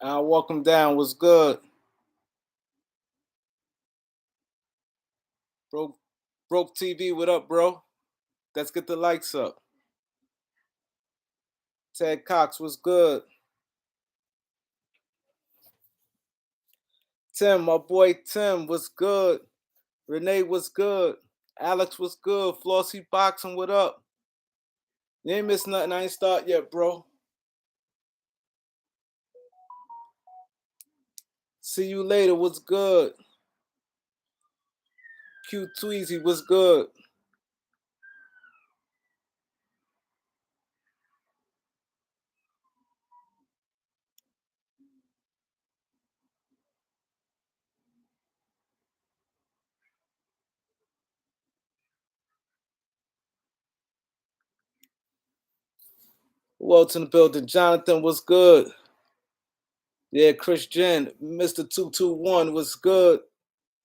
Welcome down. What's good? Broke TV. What up, bro? Let's get the likes up. Ted Cox. What's good? Tim, my boy Tim. What's good? Renee. What's good? Alex. What's good? Flossie Boxing. What up? You ain't missed nothing. I ain't start yet, bro. See you later. What's good? Q Tweezy. What's good? Who else in the building? Jonathan. What's good? Yeah, Chris Jen. Mr. 221. What's good?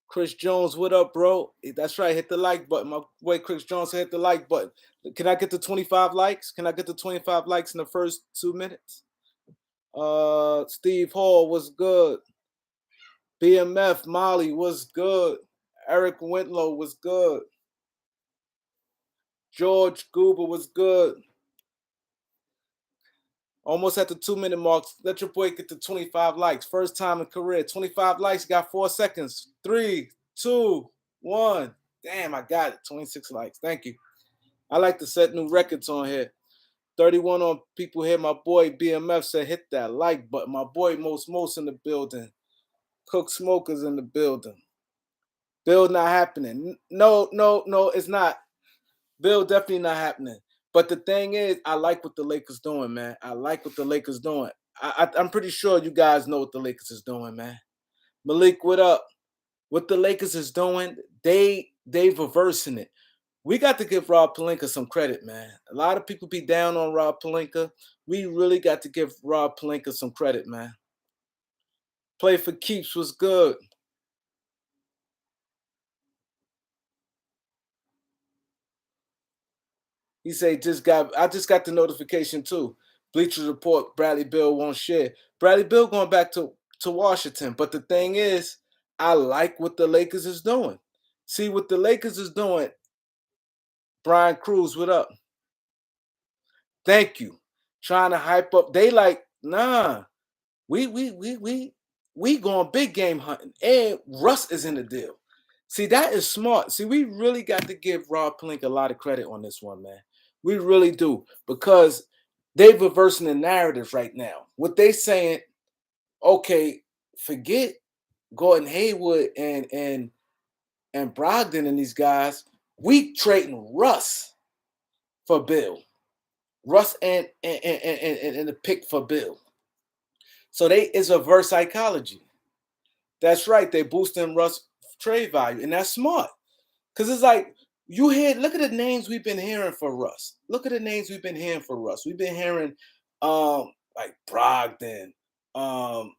Chris Jones, what up, bro? That's right. Hit the like button. My boy Chris Jones hit the like button. Can I get to 25 likes? Can I get to 25 likes in the first 2 minutes? Steve Hall was good. BMF Molly was good. Eric Wintlow was good. George Goober was good. Almost at the 2 minute mark. Let your boy get to 25 likes. First time in career. 25 likes, got 4 seconds. 3, 2, 1. Damn, I got it. 26 likes. Thank you. I like to set new records on here. 31 on people here. My boy BMF said hit that like button. My boy most in the building. Cook Smokers in the building. Bill not happening. No, it's not. Bill definitely not happening. But the thing is, I like what the Lakers doing, man. I like what the Lakers doing. I'm pretty sure you guys know what the Lakers is doing, man. Malik, what up? What the Lakers is doing, they reversing it. We got to give Rob Pelinka some credit, man. A lot of people be down on Rob Pelinka. We really got to give Rob Pelinka some credit, man. Play for keeps was good. He said, I just got the notification too. Bleachers Report, Bradley Bill won't share. Bradley Bill going back to Washington. But the thing is, I like what the Lakers is doing. See what the Lakers is doing. Brian Cruz, what up? Thank you. Trying to hype up. They like, nah. We going big game hunting. And Russ is in the deal. See, that is smart. See, we really got to give Rob Pelinka a lot of credit on this one, man. We really do. Because they reversing the narrative right now. What they saying, okay, forget Gordon Hayward and Brogdon and these guys. We trading Russ for Bill. Russ and the pick for Bill. So it's reverse psychology. That's right. They boosting Russ trade value, and that's smart. Because it's like look at the names we've been hearing for Russ. Look at the names we've been hearing for Russ. We've been hearing like Brogdon, um,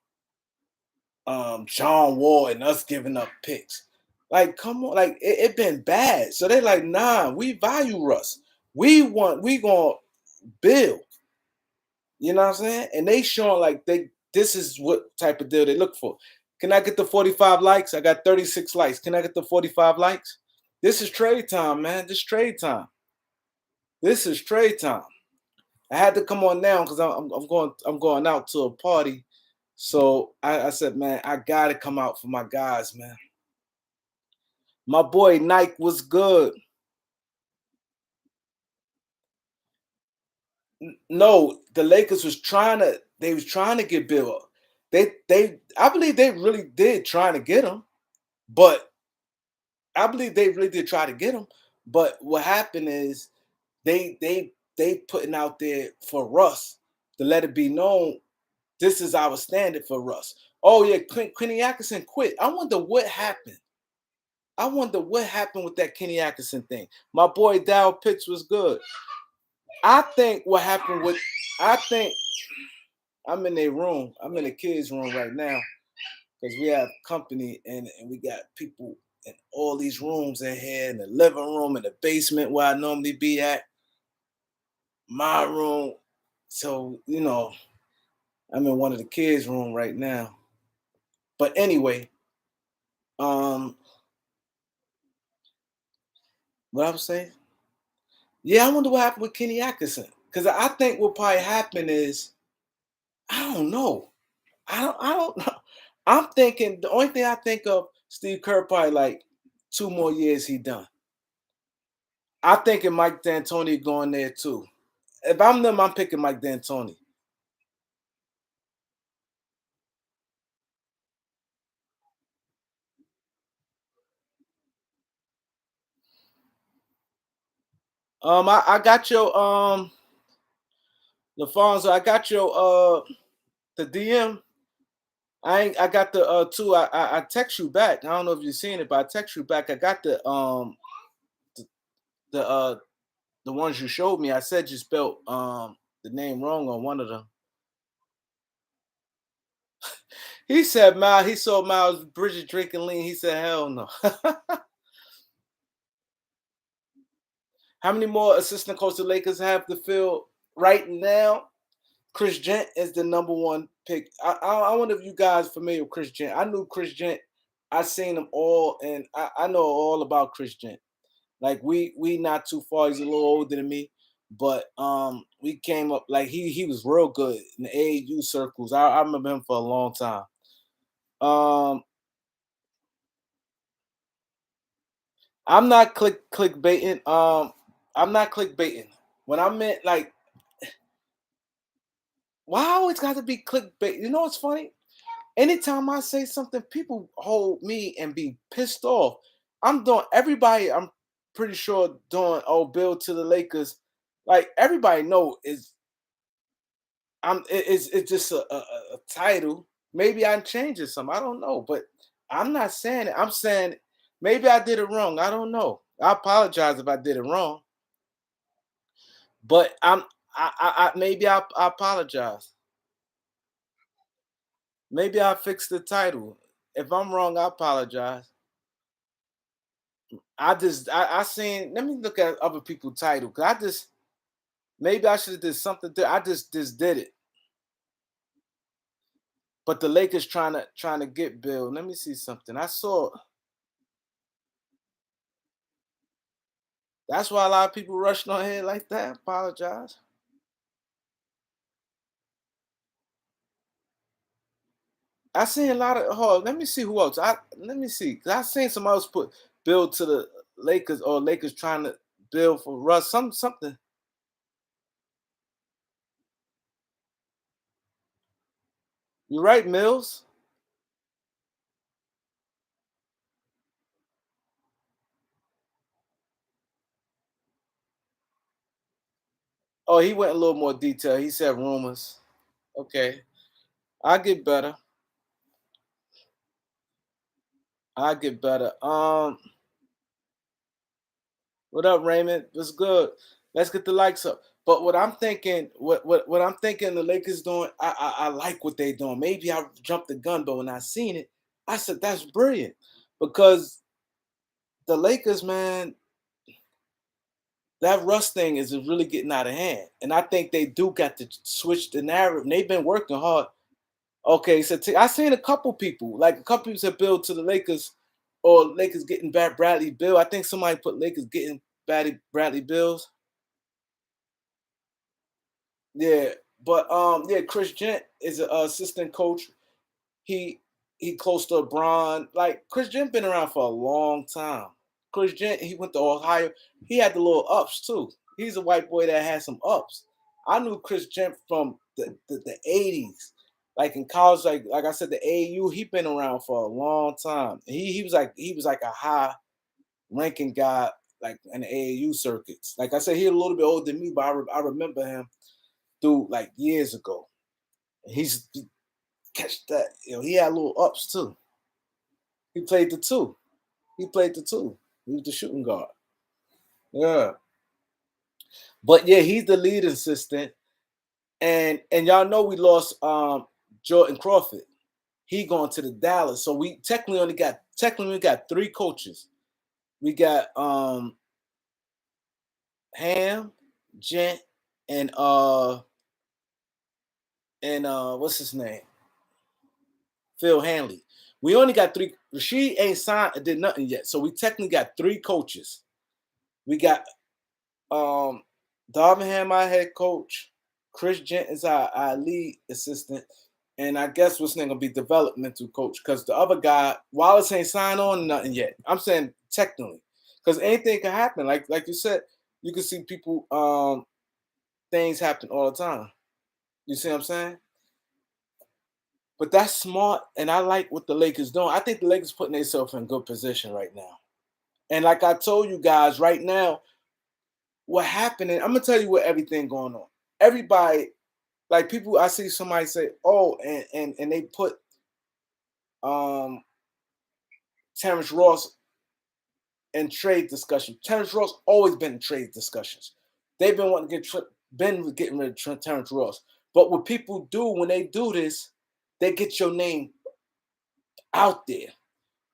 John Wall, and us giving up picks. Like, come on, like it been bad. So they're like, nah, we value Russ. We gonna build. You know what I'm saying? And they showing like this is what type of deal they look for. Can I get the 45 likes? I got 36 likes. Can I get the 45 likes? This is trade time, man. This trade time. This is trade time. I had to come on now because I'm going out to a party. So I said, man, I gotta come out for my guys, man. My boy Nike was good. No, the Lakers was trying to get Bill. I believe they really did trying to get him, but I believe they really did try to get him. But what happened is they putting out there for Russ to let it be known this is our standard for Russ. Oh yeah, Kenny Atkinson quit. I wonder what happened. I wonder what happened with that Kenny Atkinson thing. My boy Dow Pitts was good. I think what happened with I think I'm in a room. I'm in a kid's room right now because we have company and we got people in all these rooms in here in the living room, in the basement where I normally be at, my room. So, I'm in one of the kids' room right now. But anyway, um, what I was saying? Yeah, I wonder what happened with Kenny Atkinson. Because I think what probably happened is I don't know. I don't know. I'm thinking the only thing I think of Steve Kerr probably like 2 more years he done. I thinking Mike D'Antoni going there too. If I'm them, I'm picking Mike D'Antoni. I got your LaFonso, I got your the DM. I got the two. I text you back. I don't know if you've seen it, but I text you back. I got the the ones you showed me. I said you spelled the name wrong on one of them. He said Miles, he saw Miles Bridges drinking lean. He said, hell no. How many more assistant coach the Lakers have to fill right now? Chris Gent is the number one pick. I wonder if you guys familiar with Chris Gent. I knew Chris Gent. I seen them all, and I know all about Chris Gent. Like we not too far. He's a little older than me, but we came up like he was real good in the AAU circles. I remember him for a long time. Um, I'm not clickbaiting. I'm not clickbaiting. When I meant like, why always got to be clickbait? You know what's funny? Anytime I say something, people hold me and be pissed off. I'm doing everybody. I'm pretty sure doing Bill to the Lakers. Like everybody know is it's just a title. Maybe I'm changing some. I don't know, but I'm not saying it. I'm saying maybe I did it wrong. I don't know. I apologize if I did it wrong. But maybe I apologize. Maybe I fix the title. If I'm wrong, I apologize. I seen. Let me look at other people's title. Cause I just maybe I should have did something. I just did it. But the Lakers trying to get Bill. Let me see something. I saw. That's why a lot of people rushing on here like that. Apologize. I seen a lot of. Oh, let me see who else. Let me see. 'Cause I seen somebody else put Bill to the Lakers or Lakers trying to build for Russ. Something. You right, Mills? Oh, he went a little more detail. He said rumors. Okay, I get better. I get better. What up, Raymond? What's good? Let's get the likes up. But what I'm thinking, what I'm thinking the Lakers doing, I like what they doing. Maybe I jumped the gun, but when I seen it, I said that's brilliant because the Lakers, man, that Russ thing is really getting out of hand, and I think they do got to switch the narrative. And they've been working hard. Okay, so I seen a couple people, like a couple people said, Bill to the Lakers, or Lakers getting back Bradley Bill. I think somebody put Lakers getting Bradley Bills. Yeah, but yeah, Chris Gent is an assistant coach. He he close to LeBron. Like Chris Gent been around for a long time. Chris Gent, he went to Ohio. He had the little ups too. He's a white boy that had some ups. I knew Chris Gent from the 80s. Like in college, like I said, the AAU, he been around for a long time. He was like a high ranking guy like in the AAU circuits. Like I said, he a little bit older than me, but I remember him through like years ago. He catch that. He had little ups too. He played the two. He played the two. He was the shooting guard. Yeah. But yeah, he's the lead assistant. And y'all know we lost Jordan Crawford. He going to the Dallas. So we technically we got three coaches. We got Ham, Gent, and and what's his name? Phil Hanley. We only got 3. Rashid ain't signed, did nothing yet. So we technically got 3 coaches. We got Darvingham, our head coach, Chris Jenkins, our lead assistant, and I guess what's name gonna be developmental coach because the other guy, Wallace ain't signed on nothing yet. I'm saying technically, because anything can happen. Like you said, you can see people things happen all the time. You see what I'm saying? But that's smart, and I like what the Lakers doing. I think the Lakers putting themselves in good position right now. And like I told you guys, right now, what happening? I'm gonna tell you what everything going on. Everybody, like people, I see somebody say, "Oh," and they put Terrence Ross in trade discussion. Terrence Ross always been in trade discussions. They've been wanting to getting rid of Terrence Ross. But what people do when they do this, they get your name out there.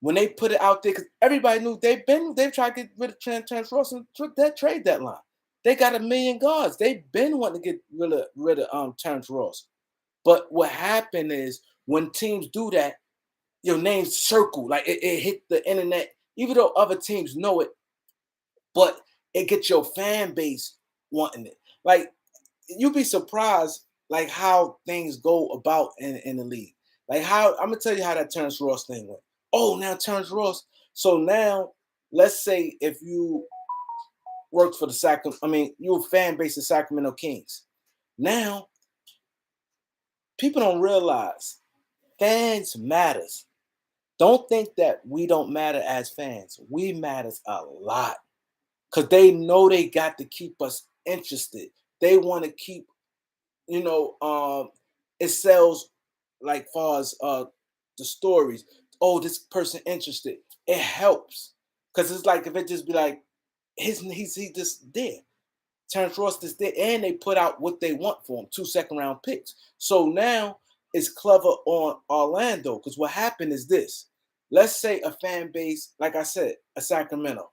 When they put it out there, because everybody knew they've tried to get rid of Terrence Ross and that trade deadline. They got $1 million guards. They've been wanting to get rid of Terrence Ross. But what happened is when teams do that, your name circle, like it hit the internet, even though other teams know it, but it gets your fan base wanting it. Like you'd be surprised like how things go about in the league. Like how I'm gonna tell you how that Terrence Ross thing went. Oh, now Terrence Ross. So now let's say if you worked for you're a fan base of Sacramento Kings. Now people don't realize fans matters. Don't think that we don't matter as fans. We matters a lot because they know they got to keep us interested. They want to keep, it sells like far as the stories. Oh, this person interested. It helps because it's like if it just be like he just there. Terrence Ross is there, and they put out what they want for him, 2 second-round picks. So now it's clever on Orlando because what happened is this. Let's say a fan base, like I said, a Sacramento,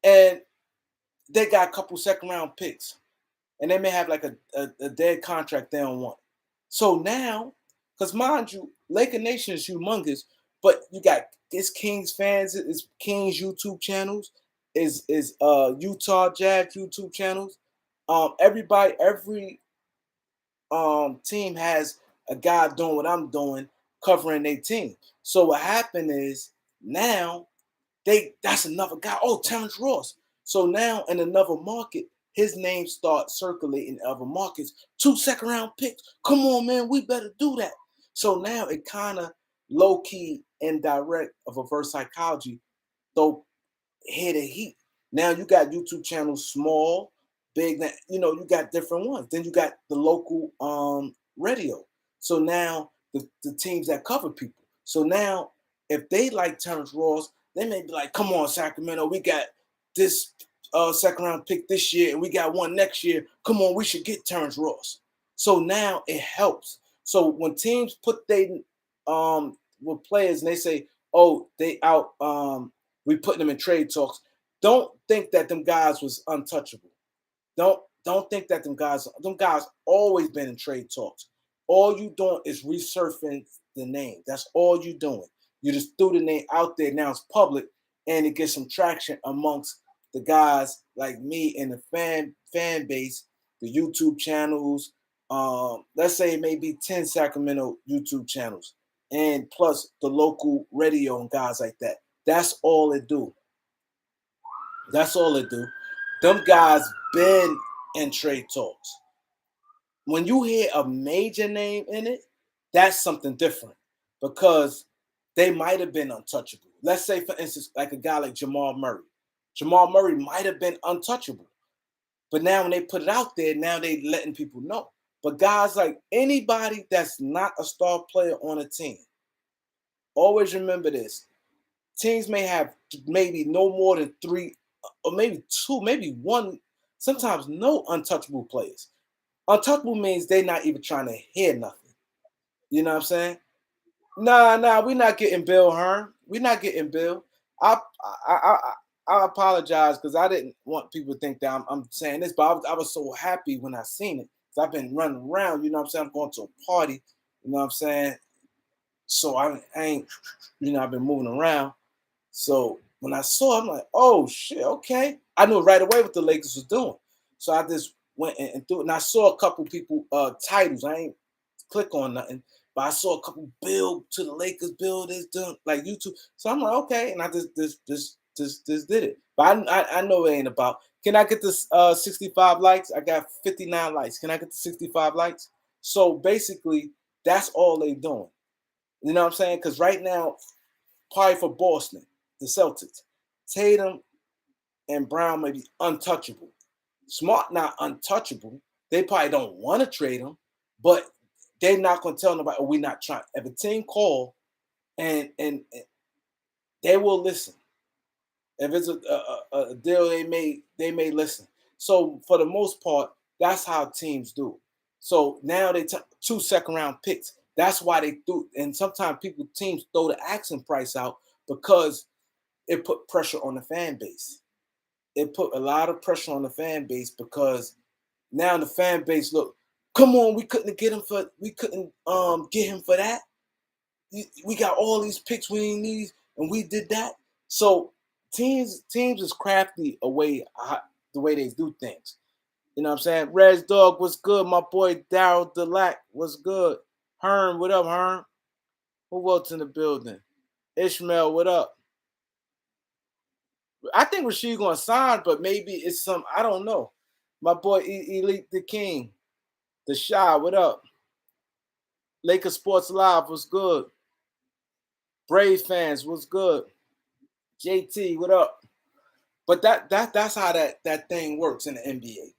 and they got a couple second-round picks, and they may have like a dead contract they don't want. So now, because mind you, Laker Nation is humongous, but you got this Kings fans, it's Kings YouTube channels, is Utah Jazz YouTube channels. Every team has a guy doing what I'm doing, covering their team. So what happened is now that's another guy. Oh, Terrence Ross. So now in another market, his name starts circulating in other markets. 2 second-round picks. Come on, man, we better do that. So now it kind of low-key and direct of reverse psychology, though hit a heat. Now you got YouTube channels, small, big, you got different ones. Then you got the local radio. So now the teams that cover people. So now if they like Terrence Ross, they may be like, come on, Sacramento, we got this second round pick this year and we got one next year. Come on, we should get Terrence Ross. So now it helps. So when teams put they with players and they say, oh, they out we put them in trade talks. Don't think that them guys was untouchable. Don't think that them guys always been in trade talks. All you doing is resurfacing the name. That's all you doing. You just threw the name out there. Now it's public, and it gets some traction amongst the guys like me and the fan base, the YouTube channels. Let's say it may be 10 Sacramento YouTube channels, and plus the local radio and guys like that. That's all it do. That's all it do. Them guys been in trade talks. When you hear a major name in it, that's something different because they might have been untouchable. Let's say, for instance, like a guy like Jamal Murray. Jamal Murray might have been untouchable. But now when they put it out there, now they letting people know. But guys like anybody that's not a star player on a team, always remember this. Teams may have maybe no more than 3 or maybe 2, maybe 1, sometimes no untouchable players. Untouchable means they're not even trying to hear nothing. You know what I'm saying? Nah, we're not getting Bill Hearn. We're not getting Bill. I apologize because I didn't want people to think that I'm saying this, but I was so happy when I seen it. I've been running around, you know what I'm saying? I'm going to a party, you know what I'm saying? So I ain't, I've been moving around. So when I saw, I'm like, oh shit, okay. I knew right away what the Lakers was doing. So I just went and threw it. And I saw a couple people titles. I ain't click on nothing, but I saw a couple Bill to the Lakers, Bill this doing like YouTube. So I'm like, okay, and I just did it. But I know it ain't about. Can I get this 65 likes? I got 59 likes. Can I get the 65 likes? So basically, that's all they doing. You know what I'm saying? Because right now, probably for Boston, the Celtics, Tatum and Brown may be untouchable. Smart not untouchable. They probably don't want to trade him, but they're not going to tell nobody, oh, we're not trying. If a team call and they will listen. If it's a deal they may listen. So for the most part, that's how teams do. So now they 2 second-round picks. That's why they threw. And sometimes teams throw the asking price out because it put pressure on the fan base. It put a lot of pressure on the fan base because now the fan base look, come on, we couldn't get him for that. We got all these picks we need, and we did that. So teams is crafty the way they do things. You know what I'm saying? Rez Dog was good. My boy Daryl Delac was good. Hearn, what up, Hearn? Who else in the building? Ishmael, what up? I think Rasheed gonna sign, but maybe it's some, I don't know. My boy Elite the King, the Shy, what up? Lakers Sports Live was good. Brave fans was good. JT, what up? But that's how that thing works in the NBA.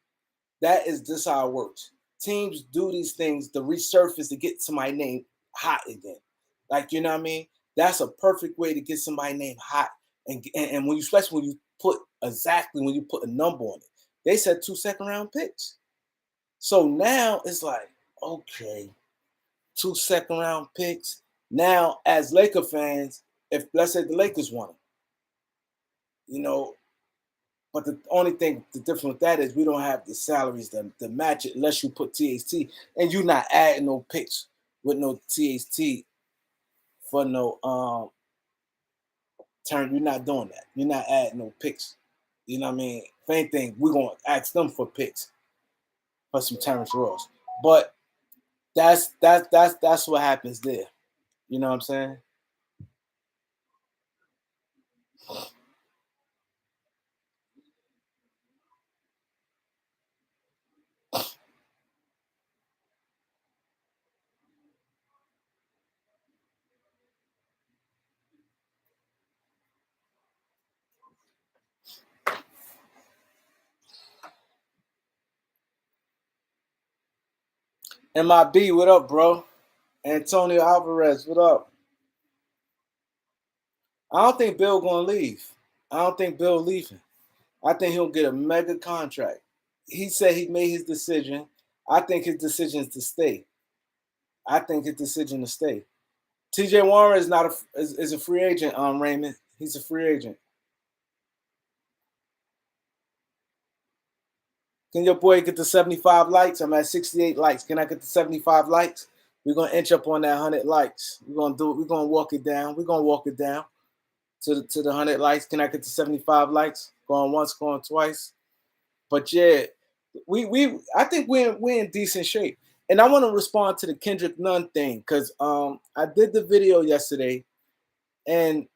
That is just how it works. Teams do these things to resurface to get somebody named hot again. Like, you know what I mean? That's a perfect way to get somebody named hot. And when you, especially when you put a number on it. They said 2 second-round picks. So now it's like, okay, 2 second-round picks. Now, as Laker fans, if let's say the Lakers won it, but the only thing, the difference with that is we don't have the salaries to match it unless you put THT, and you're not adding no picks with no THT for no turn. You're not doing that. You're not adding no picks. You know what I mean? If anything, we're gonna ask them for picks for some Terrence Ross. But that's what happens there. You know what I'm saying? MIB, what up, bro? Antonio Alvarez, what up? I don't think Bill gonna leave. I don't think Bill leaving. I think he'll get a mega contract. He said he made his decision. I think his decision is to stay. I think his decision to stay. TJ Warren is not is a free agent, Raymond. He's a free agent. Can your boy get to 75 likes? I'm at 68 likes. Can I get to 75 likes? We're gonna inch up on that 100 likes. We're gonna do it. We're gonna walk it down. We're gonna walk it down to the 100 likes. Can I get to 75 likes? Going once, going twice. But yeah, I think we're in decent shape. And I want to respond to the Kendrick Nunn thing because I did the video yesterday, and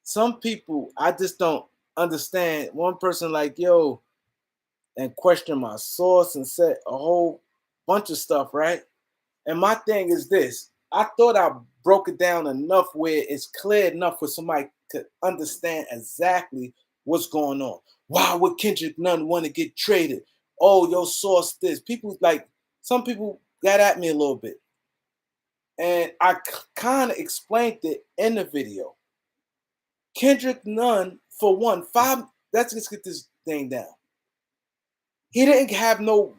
some people I just don't understand. One person like, yo, and question my source and said a whole bunch of stuff, right? And my thing is this: I thought I broke it down enough where it's clear enough for somebody to understand exactly what's going on. Why would Kendrick Nunn want to get traded? Oh, your source this. People like some people got at me a little bit. And I kind of explained it in the video. Kendrick Nunn, for one, let's just get this thing down. He didn't have no,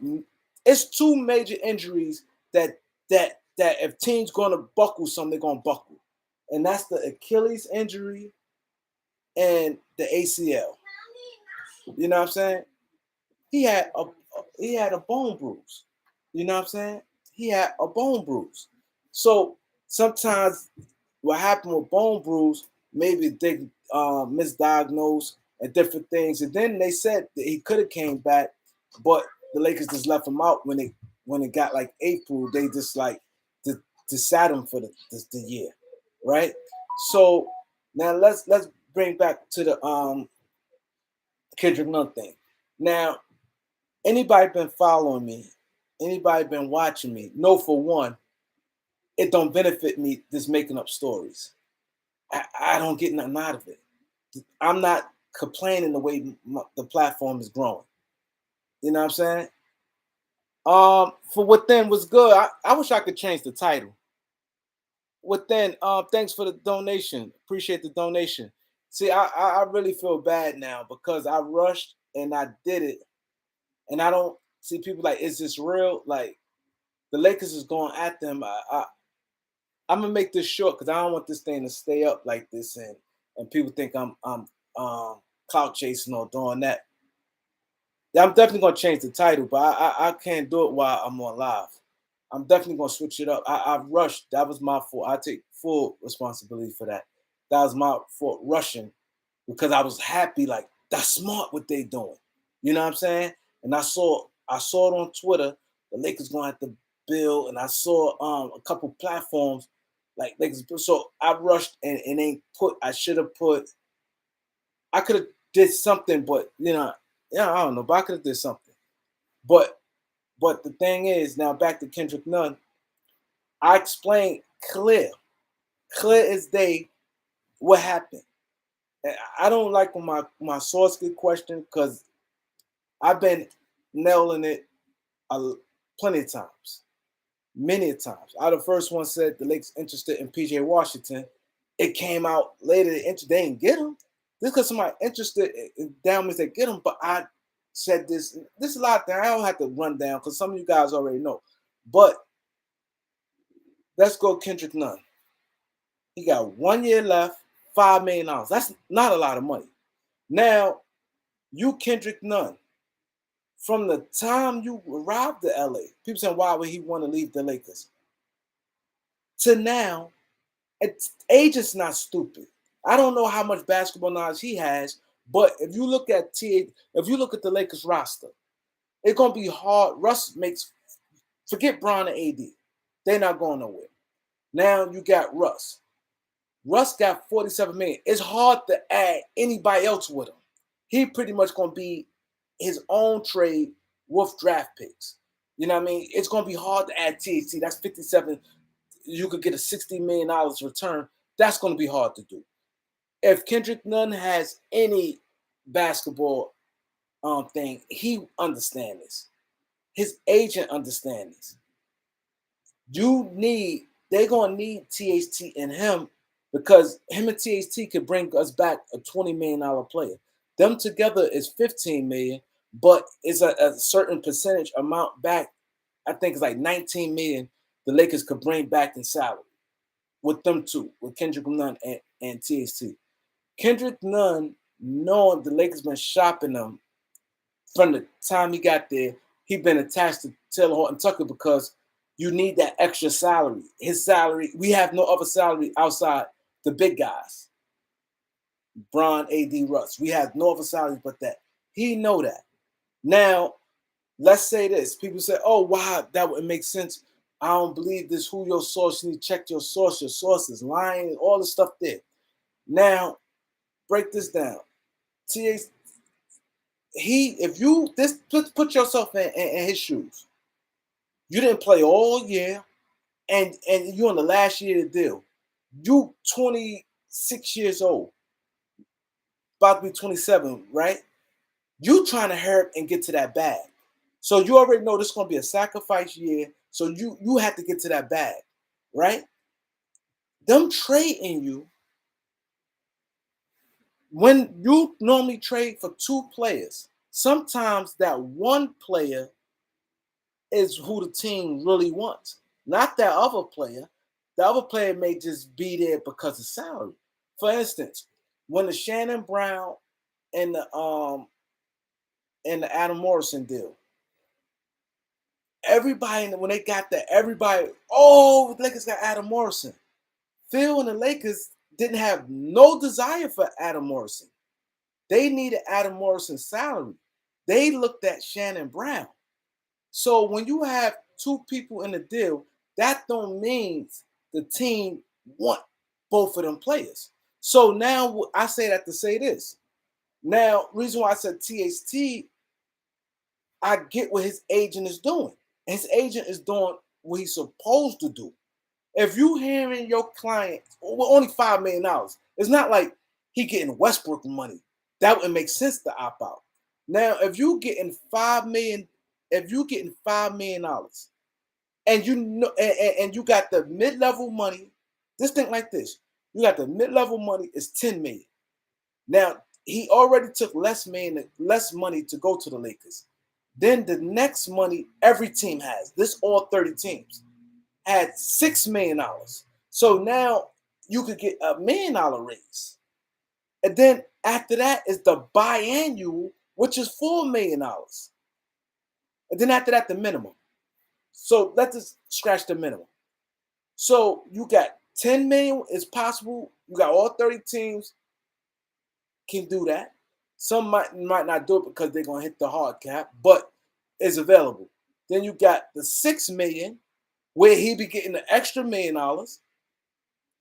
it's 2 major injuries that if teams gonna buckle some, they're gonna buckle. And that's the Achilles injury and the ACL. You know what I'm saying? He had a bone bruise. You know what I'm saying? He had a bone bruise. So sometimes what happened with bone bruise, maybe they misdiagnosed and different things. And then they said that he could have came back, but the Lakers just left him out when it got like April. They just like just sat him for the year, right? So now let's bring back to the Kendrick Nunn thing. Now anybody been following me, anybody been watching me, know for one, it don't benefit me just making up stories. I don't get nothing out of it. I'm not complaining the way the platform is growing. You know what I'm saying? For what then was good. I wish I could change the title. What then? Thanks for the donation. Appreciate the donation. See, I really feel bad now because I rushed and I did it, and I don't see people like, is this real? Like the Lakers is going at them. I'm gonna make this short because I don't want this thing to stay up like this and people think I'm clout chasing or doing that. Yeah, I'm definitely gonna change the title, but I can't do it while I'm on live. I'm definitely gonna switch it up. I rushed. That was my fault. I take full responsibility for that. That was my fault rushing because I was happy. Like that's smart what they doing. You know what I'm saying? And I saw it on Twitter. The Lakers going at the Bill, and I saw a couple platforms like Lakers. So I rushed and ain't put. I should have put. I could have did something, but yeah, I don't know. But I could have did something. But the thing is, now back to Kendrick Nunn. I explained clear as day what happened. And I don't like when my source get questioned because I've been nailing it plenty of times, many times. I the first one said the Lakers interested in PJ Washington. It came out later they didn't get him. This because somebody interested in down means they get him. But I said this. This is a lot that I don't have to run down because some of you guys already know. But let's go Kendrick Nunn. He got 1 year left, $5 million. That's not a lot of money. Now, you Kendrick Nunn, from the time you arrived to LA, people saying why would he want to leave the Lakers? To now, age is not stupid. I don't know how much basketball knowledge he has, but if you look at the Lakers roster, it's gonna be hard. Russ makes forget Bron and AD. They're not going nowhere. Now you got Russ. Russ got 47 million. It's hard to add anybody else with him. He pretty much gonna be his own trade with draft picks. You know what I mean? It's gonna be hard to add THC. That's 57. You could get a $60 million return. That's gonna be hard to do. If Kendrick Nunn has any basketball thing, he understands this. His agent understands this. They're gonna need THT in him because him and THT could bring us back a $20 million player. Them together is 15 million, but it's a certain percentage amount back. I think it's like 19 million the Lakers could bring back in salary with them two, with Kendrick Nunn and THT. Kendrick Nunn, knowing the Lakers been shopping him from the time he got there, he been attached to Taylor Horton Tucker because you need that extra salary. His salary, we have no other salary outside the big guys. Bron, AD, Russ. We have no other salary but that. He know that. Now, let's say this. People say, oh, wow, that would make sense. I don't believe this. Who your source? You need to check your source. Your source is lying. All the stuff there. Now, break this down. If you put yourself in his shoes. You didn't play all year, and you're in the last year of the deal. You 26 years old, about to be 27, right? You trying to hurry up and get to that bag. So you already know this is gonna be a sacrifice year. So you have to get to that bag, right? Them trading you when you normally trade for two players. Sometimes that one player is who the team really wants, not that other player. The other player may just be there because of salary. For instance, when the Shannon Brown and the Adam Morrison deal, everybody, when they got that, everybody, oh, the Lakers got Adam Morrison. Phil and the Lakers didn't have no desire for Adam Morrison. They needed Adam Morrison's salary. They looked at Shannon Brown. So when you have two people in the deal, that don't mean the team want both of them players. So now I say that to say this. Now, reason why I said THT, I get what his agent is doing. His agent is doing what he's supposed to do. If you hearing your client, well, only $5 million, it's not like he getting Westbrook money. That would make sense to opt out. Now, if you getting $5 million, if you getting $5 million, and you know, and you got the mid-level money, just think like this: you got the mid-level money is $10 million. Now he already took less money to go to the Lakers. Then the next money every team has, this all 30 teams, had $6 million. So now you could get $1 million raise. And then after that is the biannual, which is $4 million. And then after that, the minimum. So let's just scratch the minimum. So you got 10 million is possible. You got all 30 teams can do that. Some might not do it because they're gonna hit the hard cap, but it's available. Then you got the 6 million, where he be getting the extra $1 million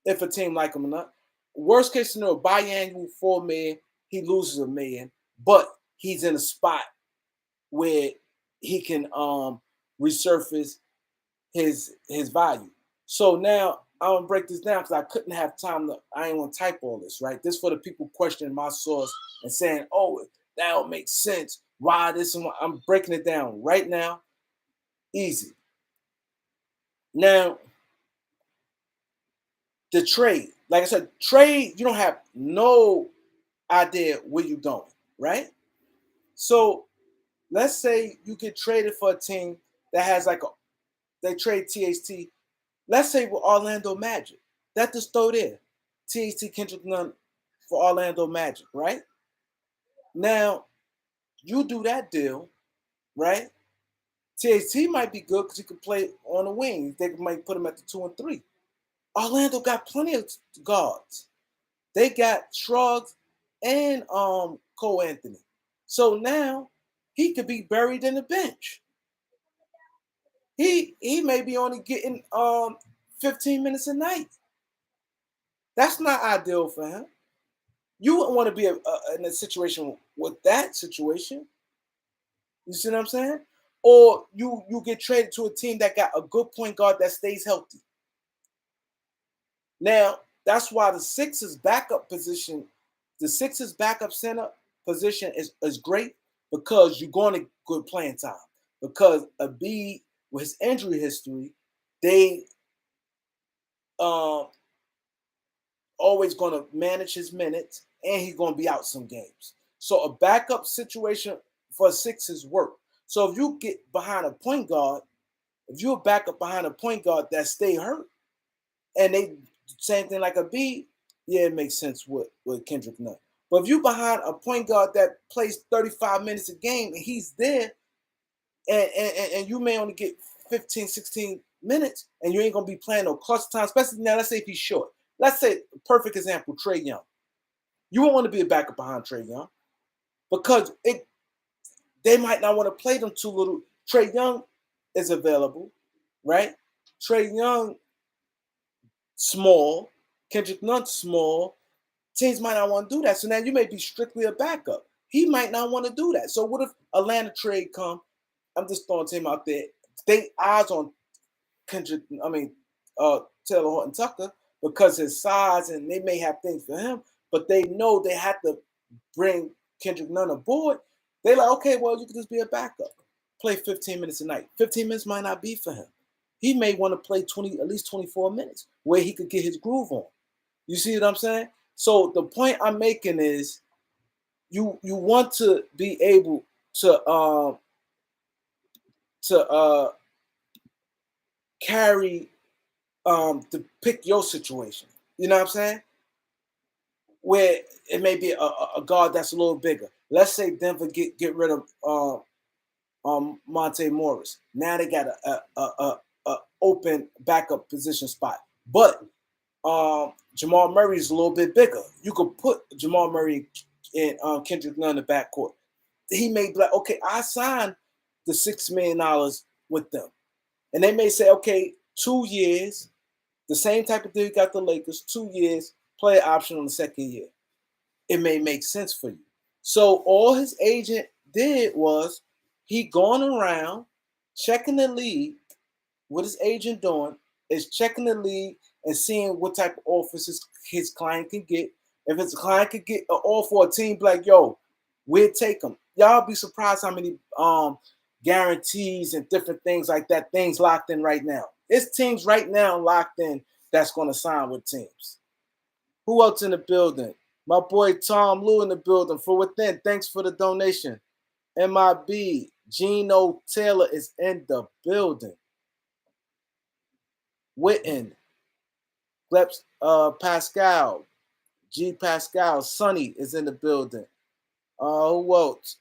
if a team like him or not. Worst case scenario, biannual $4 million, he loses $1 million, but he's in a spot where he can resurface his value. So now I'm gonna break this down because I couldn't have time to. I ain't gonna type all this, right? This for the people questioning my source and saying, "Oh, that don't make sense. Why this and why?" I'm breaking it down right now. Easy. Now, the trade, like I said, trade. You don't have no idea where you're going, right? So let's say you get traded for a team that has they trade THT. Let's say with Orlando Magic. That just throw there. THT Kendrick Nunn for Orlando Magic, right? Now, you do that deal, right? THT might be good because he could play on the wing. They might put him at the 2 and 3. Orlando got plenty of guards. They got Shrugs and Cole Anthony. So now he could be buried in the bench. He may be only getting 15 minutes a night. That's not ideal for him. You wouldn't want to be in a situation with that situation. You see what I'm saying? Or you get traded to a team that got a good point guard that stays healthy. Now, that's why the Sixers backup position, the Sixers backup center position is great because you're going to good playing time. Because a B with his injury history, they always going to manage his minutes and he's going to be out some games. So a backup situation for Sixers work. So if you get behind a point guard, if you're back up behind a point guard that stay hurt, and they same thing like a B, yeah, it makes sense with Kendrick Nunn. But if you behind a point guard that plays 35 minutes a game and he's there, and you may only get 15, 16 minutes, and you ain't gonna be playing no clutch time, especially now, let's say if he's short. Let's say, perfect example, Trae Young. You won't want to be a backup behind Trae Young because they might not want to play them too little. Trae Young is available, right? Trae Young, small. Kendrick Nunn, small. Teams might not want to do that. So now you may be strictly a backup. He might not want to do that. So what if Atlanta trade come? I'm just throwing him out there. They eyes on Taylor Horton Tucker because his size, and they may have things for him, but they know they have to bring Kendrick Nunn aboard. They're like, okay, well, you can just be a backup. Play 15 minutes a night. 15 minutes might not be for him. He may want to play at least 24 minutes where he could get his groove on. You see what I'm saying? So the point I'm making is you want to be able to carry to pick your situation. You know what I'm saying? Where it may be a guard that's a little bigger. Let's say Denver get rid of Monte Morris. Now they got a open backup position spot. But Jamal Murray is a little bit bigger. You could put Jamal Murray and Kendrick Nunn in the backcourt. He may be like, okay, I signed the $6 million with them. And they may say, okay, 2 years, the same type of deal you got the Lakers, 2 years, player option on the second year. It may make sense for you. So all his agent did was he gone around checking the league. What his agent doing is checking the league and seeing what type of offers his client can get. If his client could get an offer for a team like, yo, we'll take them. Y'all be surprised how many guarantees and different things like that, things locked in right now. It's teams right now locked in that's going to sign with teams. Who else in the building? My boy Tom Lou in the building. For within, thanks for the donation. MIB, Gino Taylor is in the building. Witten, Pascal, G Pascal, Sonny is in the building. Who else?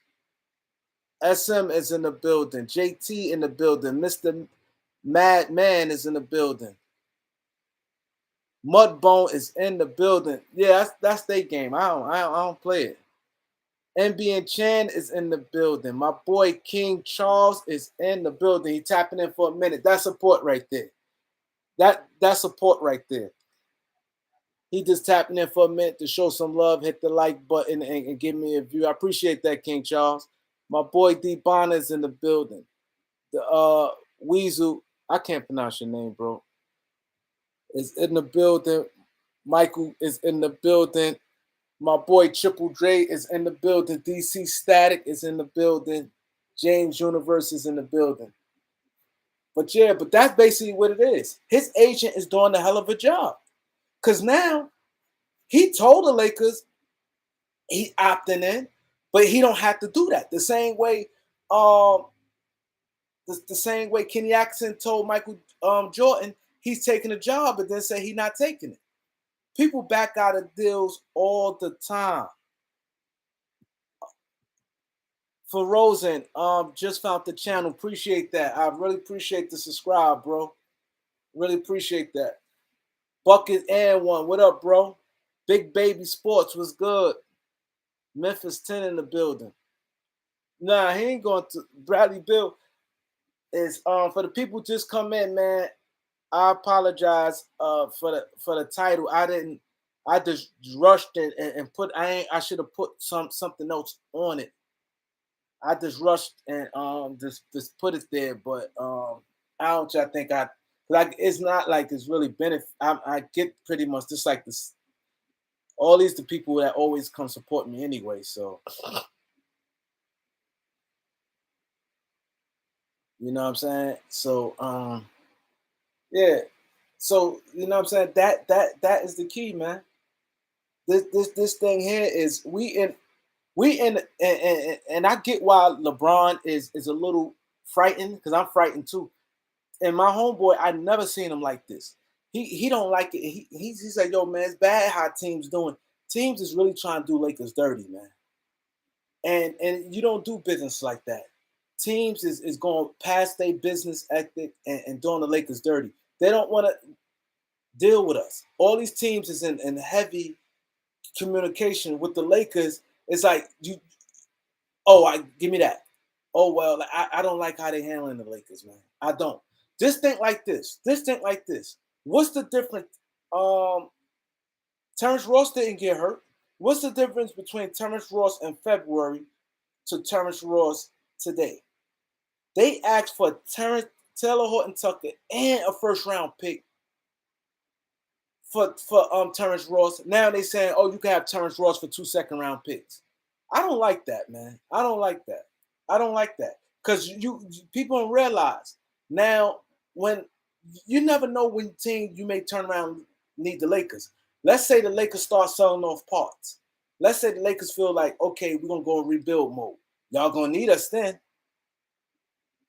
SM is in the building. JT in the building. Mr. Madman is in the building. Mudbone is in the building. Yeah, that's their game. I don't play it. NB Chan is in the building. My boy King Charles is in the building. He tapping in for a minute. That's support right there. That's support right there. He just tapping in for a minute to show some love. Hit the like button and give me a view. I appreciate that, King Charles. My boy D Bonner is in the building. The Weasel, I can't pronounce your name, bro, is in the building. Michael is in the building. My boy Triple Dre is in the building. DC Static is in the building. James Universe is in the building. But yeah, but that's basically what it is. His agent is doing a hell of a job. Because now he told the Lakers he opting in, but he don't have to do that. The same way the same way Kenny Atkinson told Michael Jordan he's taking a job, but then say he's not taking it. People back out of deals all the time. For Rosen, just found the channel. Appreciate that. I really appreciate the subscribe, bro. Really appreciate that. Bucket and one. What up, bro? Big Baby Sports was good. Memphis 10 in the building. Nah, he ain't going to. Bradley Bill is for the people just come in, man. I apologize for the title. I just rushed it and put I should have put something else on it. I just rushed and just put it there, but I don't think like it's not like it's really benefit. I get pretty much just like this. All these the people that always come support me anyway, so you know what I'm saying. So yeah, so you know what I'm saying. That is the key, man. This thing here is we in and I get why LeBron is a little frightened because I'm frightened too. And my homeboy, I never seen him like this. He don't like it. He's like, yo, man, it's bad how teams doing. Teams is really trying to do Lakers dirty, man. And you don't do business like that. Teams is going past their business ethic and doing the Lakers dirty. They don't want to deal with us. All these teams is in heavy communication with the Lakers. It's like give me that. Oh well, I don't like how they handling the Lakers, man. I don't. Just think like this. Just think like this. What's the difference? Terrence Ross didn't get hurt. What's the difference between Terrence Ross in February to Terrence Ross today? They asked for Taylor Horton Tucker and a first round pick for Terrence Ross. Now they saying, oh, you can have Terrence Ross for 2 second-round picks. I don't like that, man. I don't like that. I don't like that because people don't realize now when you never know when team you may turn around and need the Lakers. Let's say the Lakers start selling off parts. Let's say the Lakers feel like, okay, we're gonna go in rebuild mode. Y'all gonna need us then.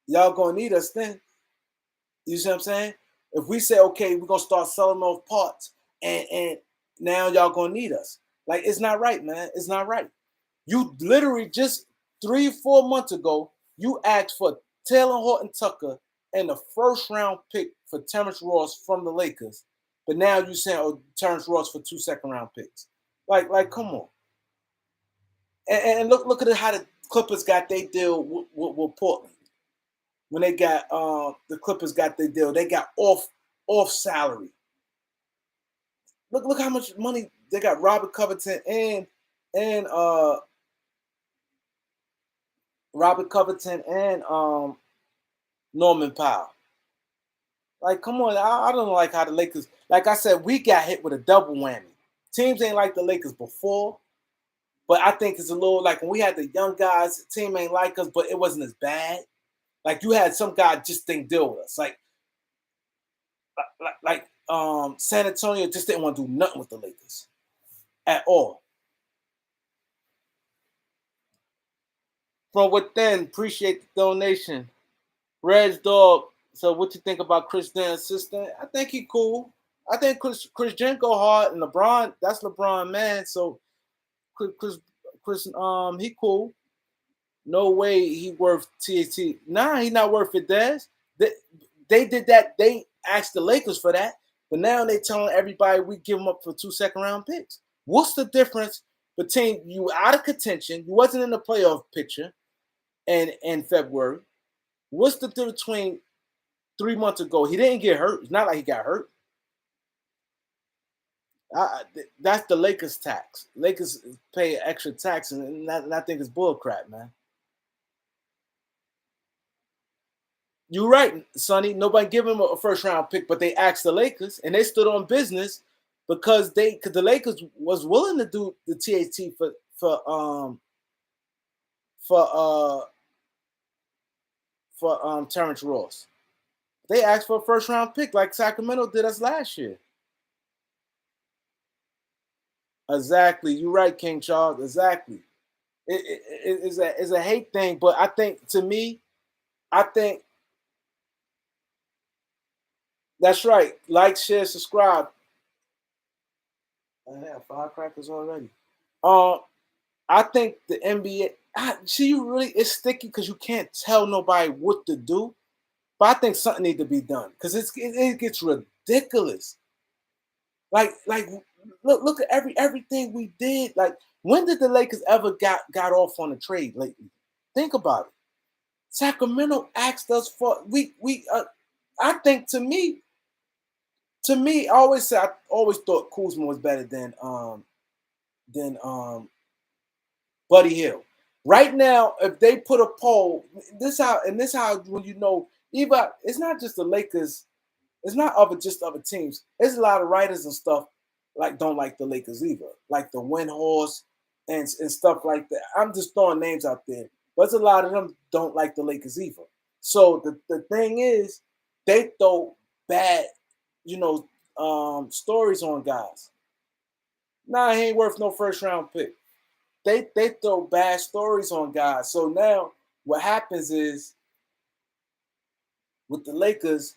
Y'all gonna need us then. You see what I'm saying? If we say, okay, we're gonna start selling off parts, and now y'all gonna need us. Like, it's not right, man. It's not right. You literally just 3-4 months ago, You asked for Taylor Horton Tucker and the first round pick for Terrence Ross from the Lakers, but now you saying, oh, Terrence Ross for 2 second-round picks. Like, come on. And look at how the Clippers got their deal with Portland. When they got the Clippers got their deal, they got off salary. Look how much money they got. Robert Covington and Robert Covington and Norman Powell. Like, come on, I don't like how the Lakers. Like I said, we got hit with a double whammy. Teams ain't like the Lakers before, but I think it's a little like when we had the young guys. The team ain't like us, but it wasn't as bad. Like you had some guy just didn't deal with us. Like San Antonio just didn't want to do nothing with the Lakers at all. From within, appreciate the donation. Reg Dog. So what you think about Chris Dunn's assistant? I think he cool. I think Chris Jen go hard and LeBron. That's LeBron man. So Chris he cool. No way he worth THT. Nah, he not worth it, Des. They did that. They asked the Lakers for that, but now they telling everybody we give them up for 2 second-round picks. What's the difference between you out of contention, you wasn't in the playoff picture, and in February? What's the difference between 3 months ago? He didn't get hurt. It's not like he got hurt. That's the Lakers tax. Lakers pay extra tax, and I think it's bullcrap, man. You're right, Sonny. Nobody gave him a first-round pick, but they asked the Lakers, and they stood on business because the Lakers was willing to do the THT for Terrence Ross. They asked for a first-round pick like Sacramento did us last year. Exactly. You're right, King Charles. Exactly. It's a hate thing, but I think to me, I think that's right. Like, share, subscribe. I have firecrackers already. I think the NBA. See, you really it's sticky because you can't tell nobody what to do. But I think something needs to be done because it gets ridiculous. Like look at everything we did. Like, when did the Lakers ever got off on a trade lately? Think about it. Sacramento asked us for I think to me, I always thought Kuzma was better than Buddy Hill. Right now, if they put a poll, this how when you know, even it's not just the Lakers, it's not just other teams. There's a lot of writers and stuff like don't like the Lakers either, like the Windhorse and stuff like that. I'm just throwing names out there, but there's a lot of them don't like the Lakers either. So the thing is, they throw bad, stories on guys. Nah, he ain't worth no first round pick. They throw bad stories on guys. So now what happens is with the Lakers,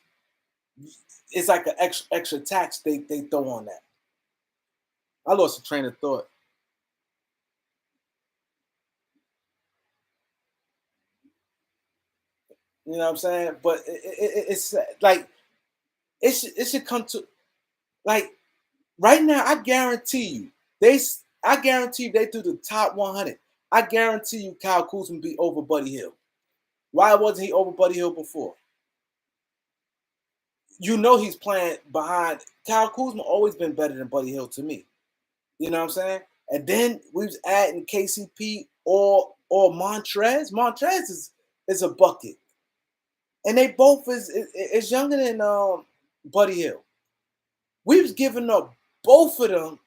it's like an extra tax they throw on that. I lost a train of thought. You know what I'm saying? But it's like it should come to like right now. I guarantee you they do the top 100. I guarantee you Kyle Kuzma be over Buddy Hill. Why wasn't he over Buddy Hill before? You know he's playing behind. Kyle Kuzma always been better than Buddy Hill to me. You know what I'm saying? And then we was adding KCP or Montrez. Montrez is a bucket. And they both is younger than Buddy Hill. We was giving up both of them,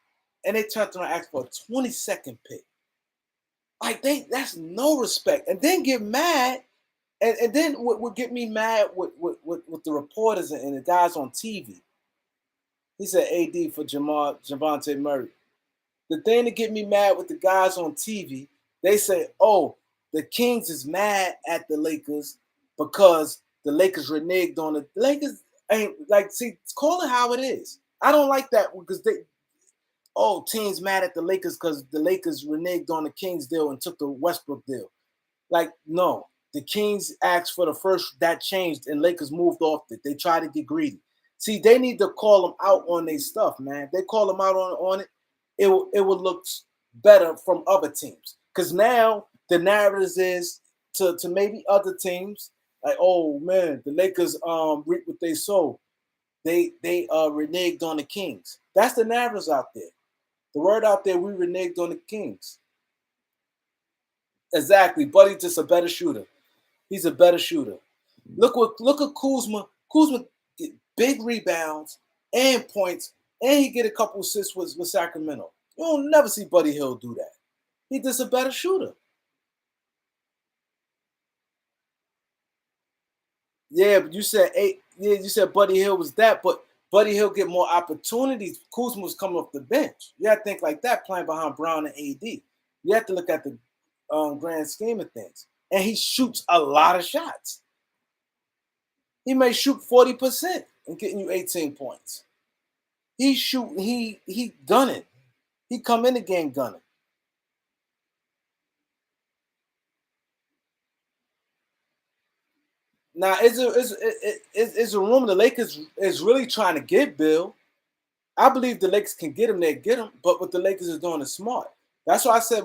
and they turned around and asked for a 22nd pick. Like that's no respect. And then get mad, and then what would get me mad with the reporters and the guys on TV. He said AD for Javante Murray. The thing that get me mad with the guys on TV, they say, oh, the Kings is mad at the Lakers because the Lakers reneged on it. The Lakers ain't call it how it is. I don't like that because teams mad at the Lakers because the Lakers reneged on the Kings deal and took the Westbrook deal. Like, no. The Kings asked for the first, that changed, and Lakers moved off it. They tried to get greedy. See, they need to call them out on their stuff, man. If they call them out on it, it will look better from other teams. Because now the narrative is to maybe other teams like, oh man, the Lakers reap what they sow. They reneged on the Kings. That's the narratives out there. The word out there, we reneged on the Kings. Exactly. Buddy's just a better shooter. He's a better shooter. Look at Kuzma. Kuzma get big rebounds and points, and he get a couple assists with Sacramento. You'll never see Buddy Hill do that. He's just a better shooter. Yeah, but you said you said Buddy Hill was that, but Buddy Hill get more opportunities. Kuzma was coming off the bench. You have to think like that, playing behind Brown and AD. You have to look at the grand scheme of things. And he shoots a lot of shots. He may shoot 40% and getting you 18 points. He gunning. He come in the game gunning. Now, it's a rumor the Lakers is really trying to get Beal. I believe the Lakers can get him, they get him, but what the Lakers is doing is smart. That's why I said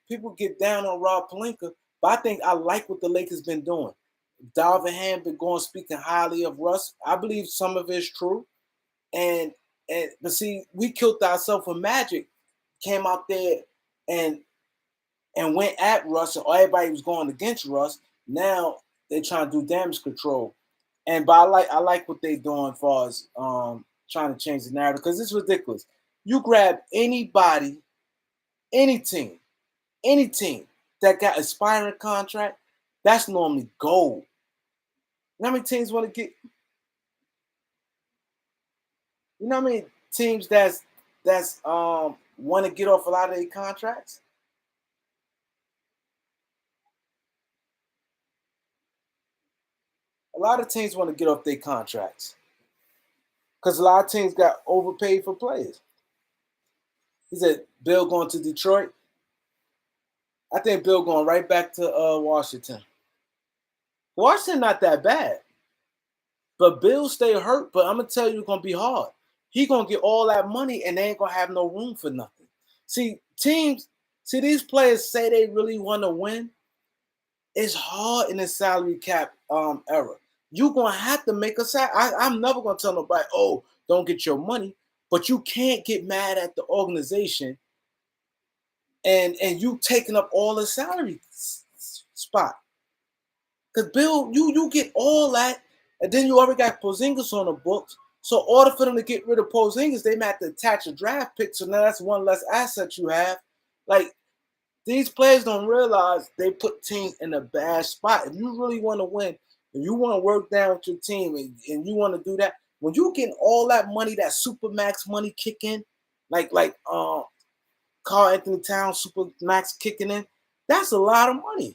people get down on Rob Pelinka, but I think I like what the Lakers been doing. Dalvin Ham been going speaking highly of Russ. I believe some of it's true. But see, we killed ourselves with Magic, came out there and went at Russ, and everybody was going against Russ. Now they're trying to do damage control. But I like what they're doing as far as trying to change the narrative, because it's ridiculous. You grab anybody, any team that got aspiring contract, that's normally gold. You know how many teams want to get? You know how many teams that's want to get off a lot of their contracts? A lot of teams want to get off their contracts because a lot of teams got overpaid for players. He said Bill going to Detroit. I think Bill going right back to Washington. Washington not that bad, but Bill stay hurt. But I'm gonna tell you, it's gonna be hard. He gonna get all that money, and they ain't gonna have no room for nothing. See, these players say they really want to win. It's hard in the salary cap era. You're gonna have to make a salary. I'm never gonna tell nobody, oh, don't get your money, but you can't get mad at the organization and you taking up all the salary spot. Because Bill, you get all that, and then you already got Porzingis on the books. So in order for them to get rid of Porzingis, they might have to attach a draft pick. So now that's one less asset you have. Like, these players don't realize they put teams in a bad spot. If you really want to win, if you want to work down with your team and you want to do that, when you getting all that money, that super max money kicking, like Carl Anthony Towns super max kicking in, that's a lot of money.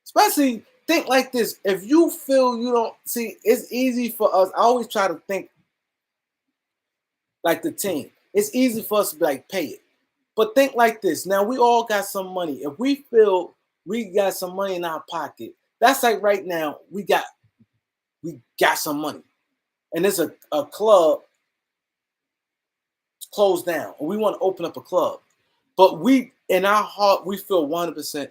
Especially think like this. If you feel you don't see, it's easy for us. I always try to think like the team. It's easy for us to be like, pay it. But think like this. Now we all got some money. If we feel we got some money in our pocket, that's like right now we got some money, and there's a club closed down, and we want to open up a club, but we in our heart we feel 100%.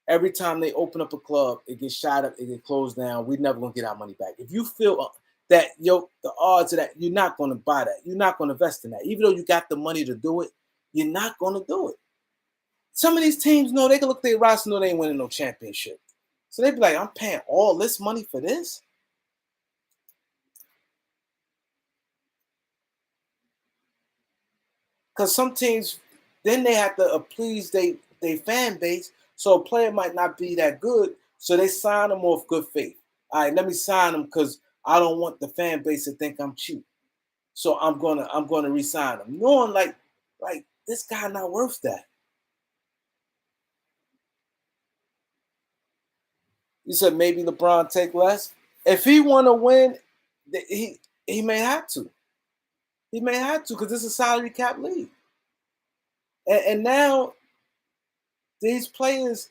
Every time they open up a club, it gets shot up, it gets closed down. We're never gonna get our money back. If you feel that the odds of that, you're not gonna buy that. You're not gonna invest in that, even though you got the money to do it. You're not going to do it. Some of these teams know they can look at their roster, know they ain't winning no championship. So they be like, I'm paying all this money for this? Because some teams, then they have to please their fan base. So a player might not be that good. So they sign them off good faith. All right, let me sign them because I don't want the fan base to think I'm cheap. So I'm gonna re-sign them. Knowing like this guy not worth that. You said maybe LeBron take less. If he want to win, he may have to. He may have to because it's a salary cap league. And now these players,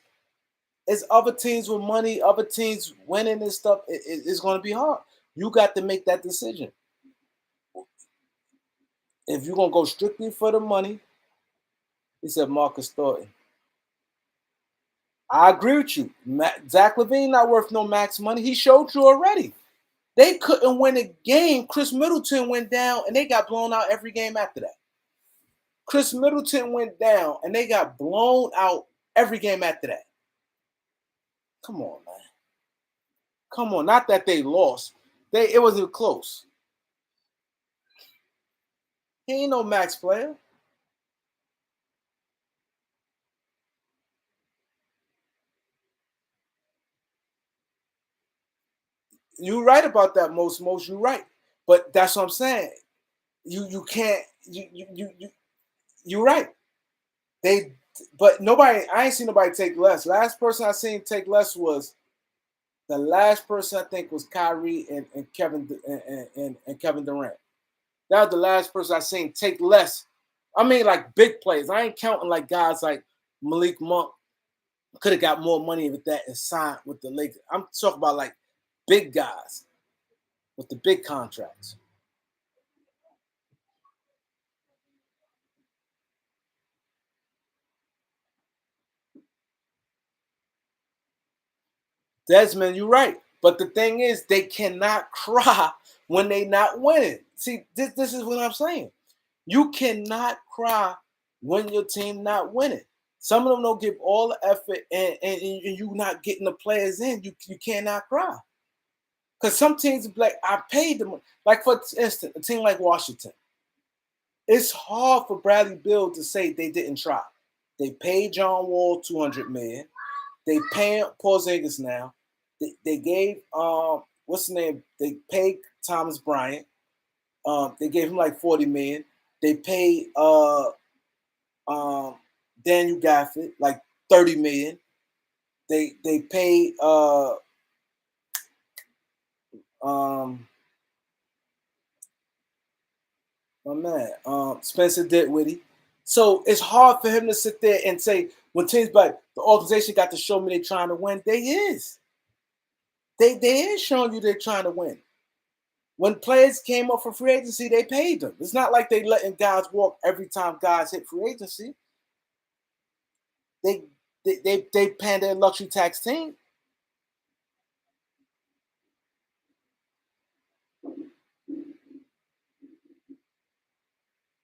It's other teams with money, other teams winning and stuff. It's going to be hard. You got to make that decision. If you're going to go strictly for the money, he said Marcus Thornton. I agree with you. Zach LaVine not worth no max money. He showed you already. They couldn't win a game. Chris Middleton went down, and they got blown out every game after that. Chris Middleton went down, and they got blown out every game after that. Come on, man. Come on. Not that they lost. It wasn't close. He ain't no max player. You're right about that, most. You're right. But that's what I'm saying. You can't. You're right. But nobody. I ain't seen nobody take less. Last person I seen take less was the last person I think was Kyrie and Kevin and Kevin Durant. That was the last person I seen take less. I mean, like big plays. I ain't counting like guys like Malik Monk could have got more money with that and signed with the Lakers. I'm talking about like big guys with the big contracts. Desmond, you're right. But the thing is, they cannot cry when they not winning. See, this is what I'm saying. You cannot cry when your team not winning. Some of them don't give all the effort, and you not getting the players in. You cannot cry. Because some teams be like, I paid them. Like, for instance, a team like Washington. It's hard for Bradley Beal to say they didn't try. They paid John Wall $200 million. They paying Porzingis now. They gave what's the name? They paid Thomas Bryant. They gave him like $40 million. They paid Daniel Gafford like $30 million. They paid my man Spencer Dinwiddie. So it's hard for him to sit there and say when teams like the organization got to show me they're trying to win. They is. They is showing you they're trying to win. When players came up for free agency, they paid them. It's not like they letting guys walk every time guys hit free agency. They paying their luxury tax team.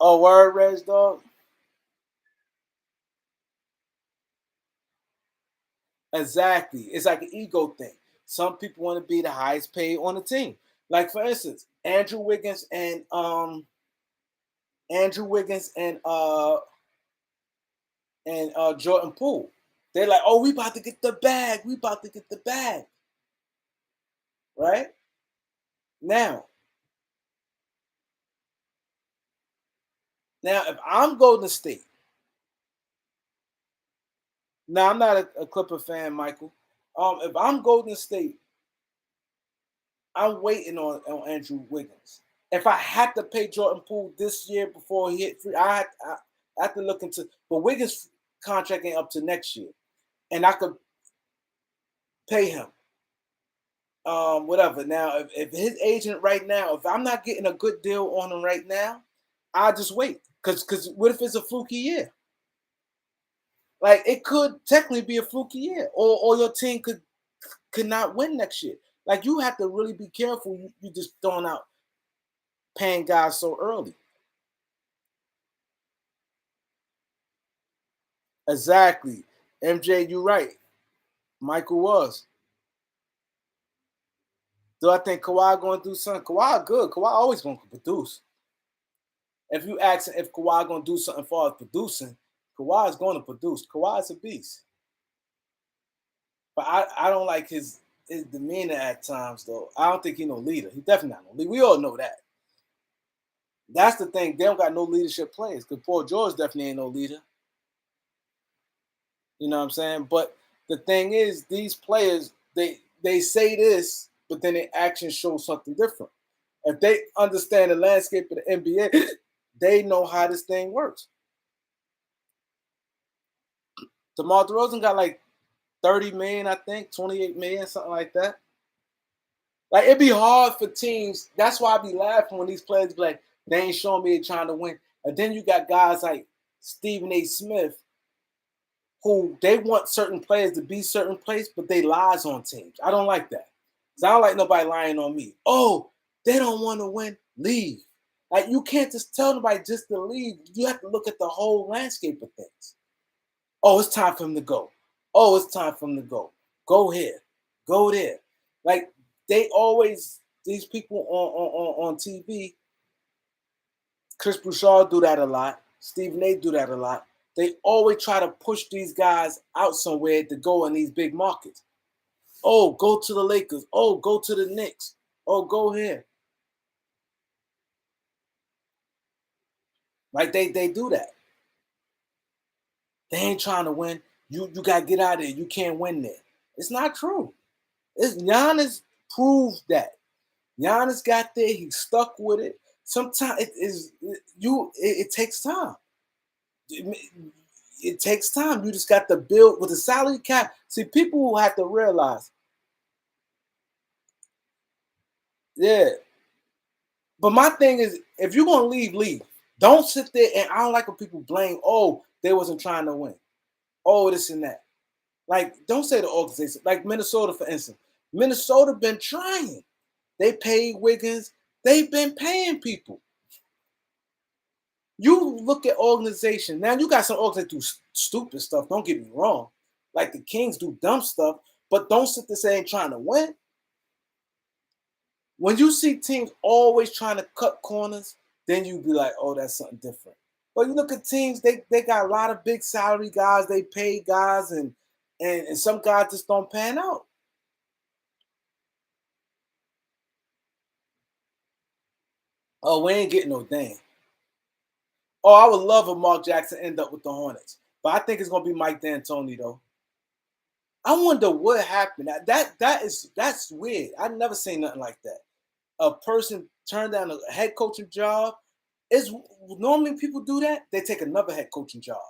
Oh, word, Reg, dog. Exactly. It's like an ego thing. Some people want to be the highest paid on the team. Like for instance, Andrew Wiggins and Jordan Poole. They're like, oh, we about to get the bag. We about to get the bag. Right? Now, if I'm Golden State, now I'm not a Clipper fan, Michael. If I'm Golden State, I'm waiting on Andrew Wiggins. If I had to pay Jordan Poole this year before he hit free, I have to look into. But Wiggins' contract ain't up to next year, and I could pay him. Whatever. Now, if his agent right now, if I'm not getting a good deal on him right now, I'll just wait. Because what if it's a fluky year? Like it could technically be a fluky year, or your team could not win next year. Like you have to really be careful. You just throwing out paying guys so early. Exactly. MJ, you're right. Michael was. Do I think Kawhi going to do something? Kawhi good. Kawhi always going to produce. If you ask if Kawhi going to do something for producing, Kawhi is going to produce. Kawhi is a beast. But I don't like his demeanor at times, though. I don't think he's no leader. He definitely not no leader. We all know that. That's the thing. They don't got no leadership players because Paul George definitely ain't no leader. You know what I'm saying? But the thing is, these players, they say this, but then their actions show something different. If they understand the landscape of the NBA, they know how this thing works. DeMar DeRozan got like 30 million, I think, 28 million, something like that. Like it'd be hard for teams. That's why I be laughing when these players be like, they ain't showing me they trying to win. And then you got guys like Stephen A. Smith, who they want certain players to be certain place, but they lies on teams. I don't like that. Cause I don't like nobody lying on me. Oh, they don't want to win. Leave. Like you can't just tell nobody just to leave. You have to look at the whole landscape of things. Oh, it's time for him to go. Oh, it's time for him to go. Go here. Go there. Like they always, these people on TV, Chris Bouchard do that a lot. Stephen A do that a lot. They always try to push these guys out somewhere to go in these big markets. Oh, go to the Lakers. Oh, go to the Knicks. Oh, go here. Like they do that. They ain't trying to win. You gotta get out of there. You can't win there. It's not true. It's Giannis proved that. Giannis got there. He stuck with it. Sometimes it takes time. It takes time. You just got to build with the salary cap. See, people will have to realize, yeah. But my thing is, if you're gonna leave, leave. Don't sit there and I don't like when people blame. Oh, they wasn't trying to win. Oh, this and that. Like, don't say the organization. Like Minnesota, for instance. Minnesota been trying. They paid Wiggins. They've been paying people. You look at organizations. Now, you got some organizations do stupid stuff. Don't get me wrong. Like the Kings do dumb stuff, but don't sit there saying trying to win. When you see teams always trying to cut corners, then you be like, oh, that's something different. But you look at teams, they got a lot of big salary guys, they pay guys, and some guys just don't pan out. Oh, we ain't getting no thing. Oh, I would love if Mark Jackson end up with the Hornets. But I think it's gonna be Mike D'Antoni though. I wonder what happened. That's weird. I've never seen nothing like that. A person turned down a head coaching job. Is normally people do that, they take another head coaching job.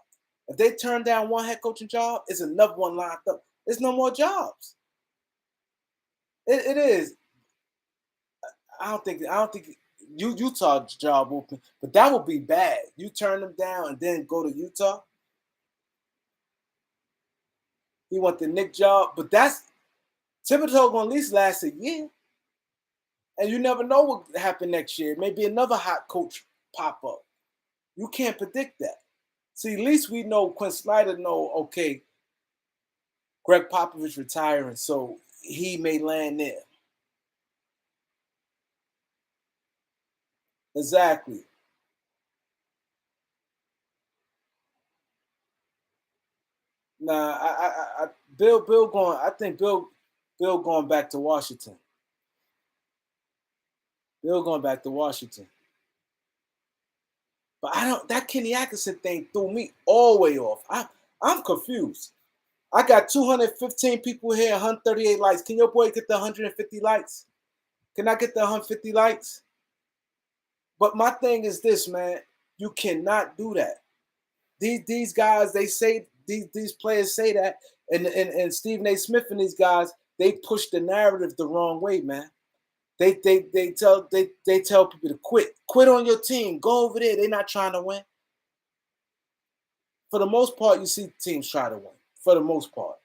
If they turn down one head coaching job, it's another one lined up. There's no more jobs. It is. I don't think Utah's job open, but that would be bad. You turn them down and then go to Utah. He want the Nick job, but that's Thibodeau gonna at least last a year. And you never know what happened next year. Maybe another hot coach pop up. You can't predict that. See, at least we know Quinn Snyder know, okay, Greg Popovich retiring, so he may land there. Exactly. Nah, Bill going. I think Bill going back to Washington. Bill going back to Washington. But I don't. That Kenny Atkinson thing threw me all the way off. I'm confused. I got 215 people here, 138 likes. Can your boy get the 150 likes? Can I get the 150 likes? But my thing is this, man. You cannot do that. These guys, they say these players say that, and Stephen A. Smith and these guys, they push the narrative the wrong way, man. They tell people to quit on your team, go over there. They're not trying to win. For the most part, you see teams try to win. For the most part,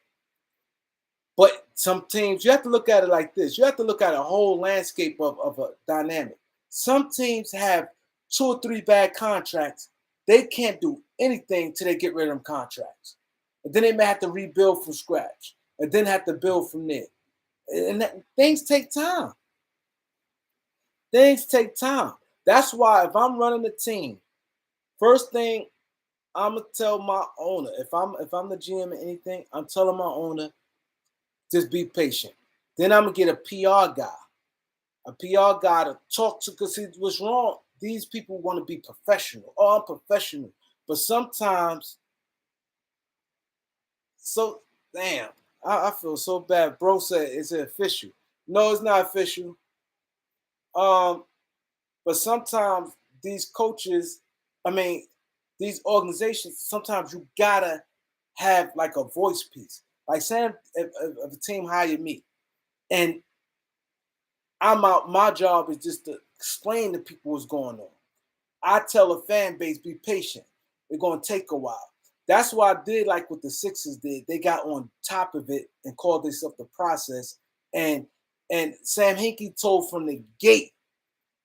but some teams you have to look at it like this. You have to look at a whole landscape of a dynamic. Some teams have 2 or 3 bad contracts. They can't do anything till they get rid of them contracts. And then they may have to rebuild from scratch. And then have to build from there. Things take time. Things take time. That's why if I'm running a team, first thing I'm gonna tell my owner, if I'm the GM or anything, I'm telling my owner, just be patient. Then I'm gonna get a PR guy. A PR guy to talk to because what's wrong. These people want to be professional. Oh, I'm professional. But sometimes, so damn, I feel so bad. Bro said, is it official? No, it's not official. Um, but sometimes these coaches, I mean, these organizations, sometimes you gotta have like a voice piece. Like Sam, if a team hired me and I'm out, my job is just to explain to people what's going on. I tell a fan base, be patient. It's gonna take a while. That's why I did like what the Sixers did. They got on top of it and called themselves the process. And Sam Hinkie told from the gate,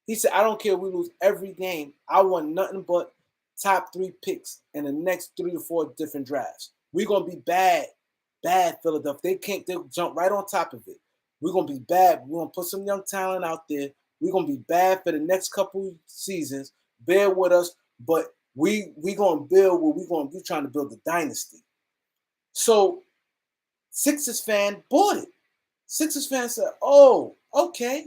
he said, I don't care if we lose every game. I want nothing but top 3 picks in the next 3 to 4 different drafts. We're gonna be bad, Philadelphia. They'll jump right on top of it. We're gonna be bad. We're gonna put some young talent out there. We're gonna be bad for the next couple seasons. Bear with us, but we gonna build what we're trying to build a dynasty. So Sixers fan bought it. Sixers fan said, oh, okay.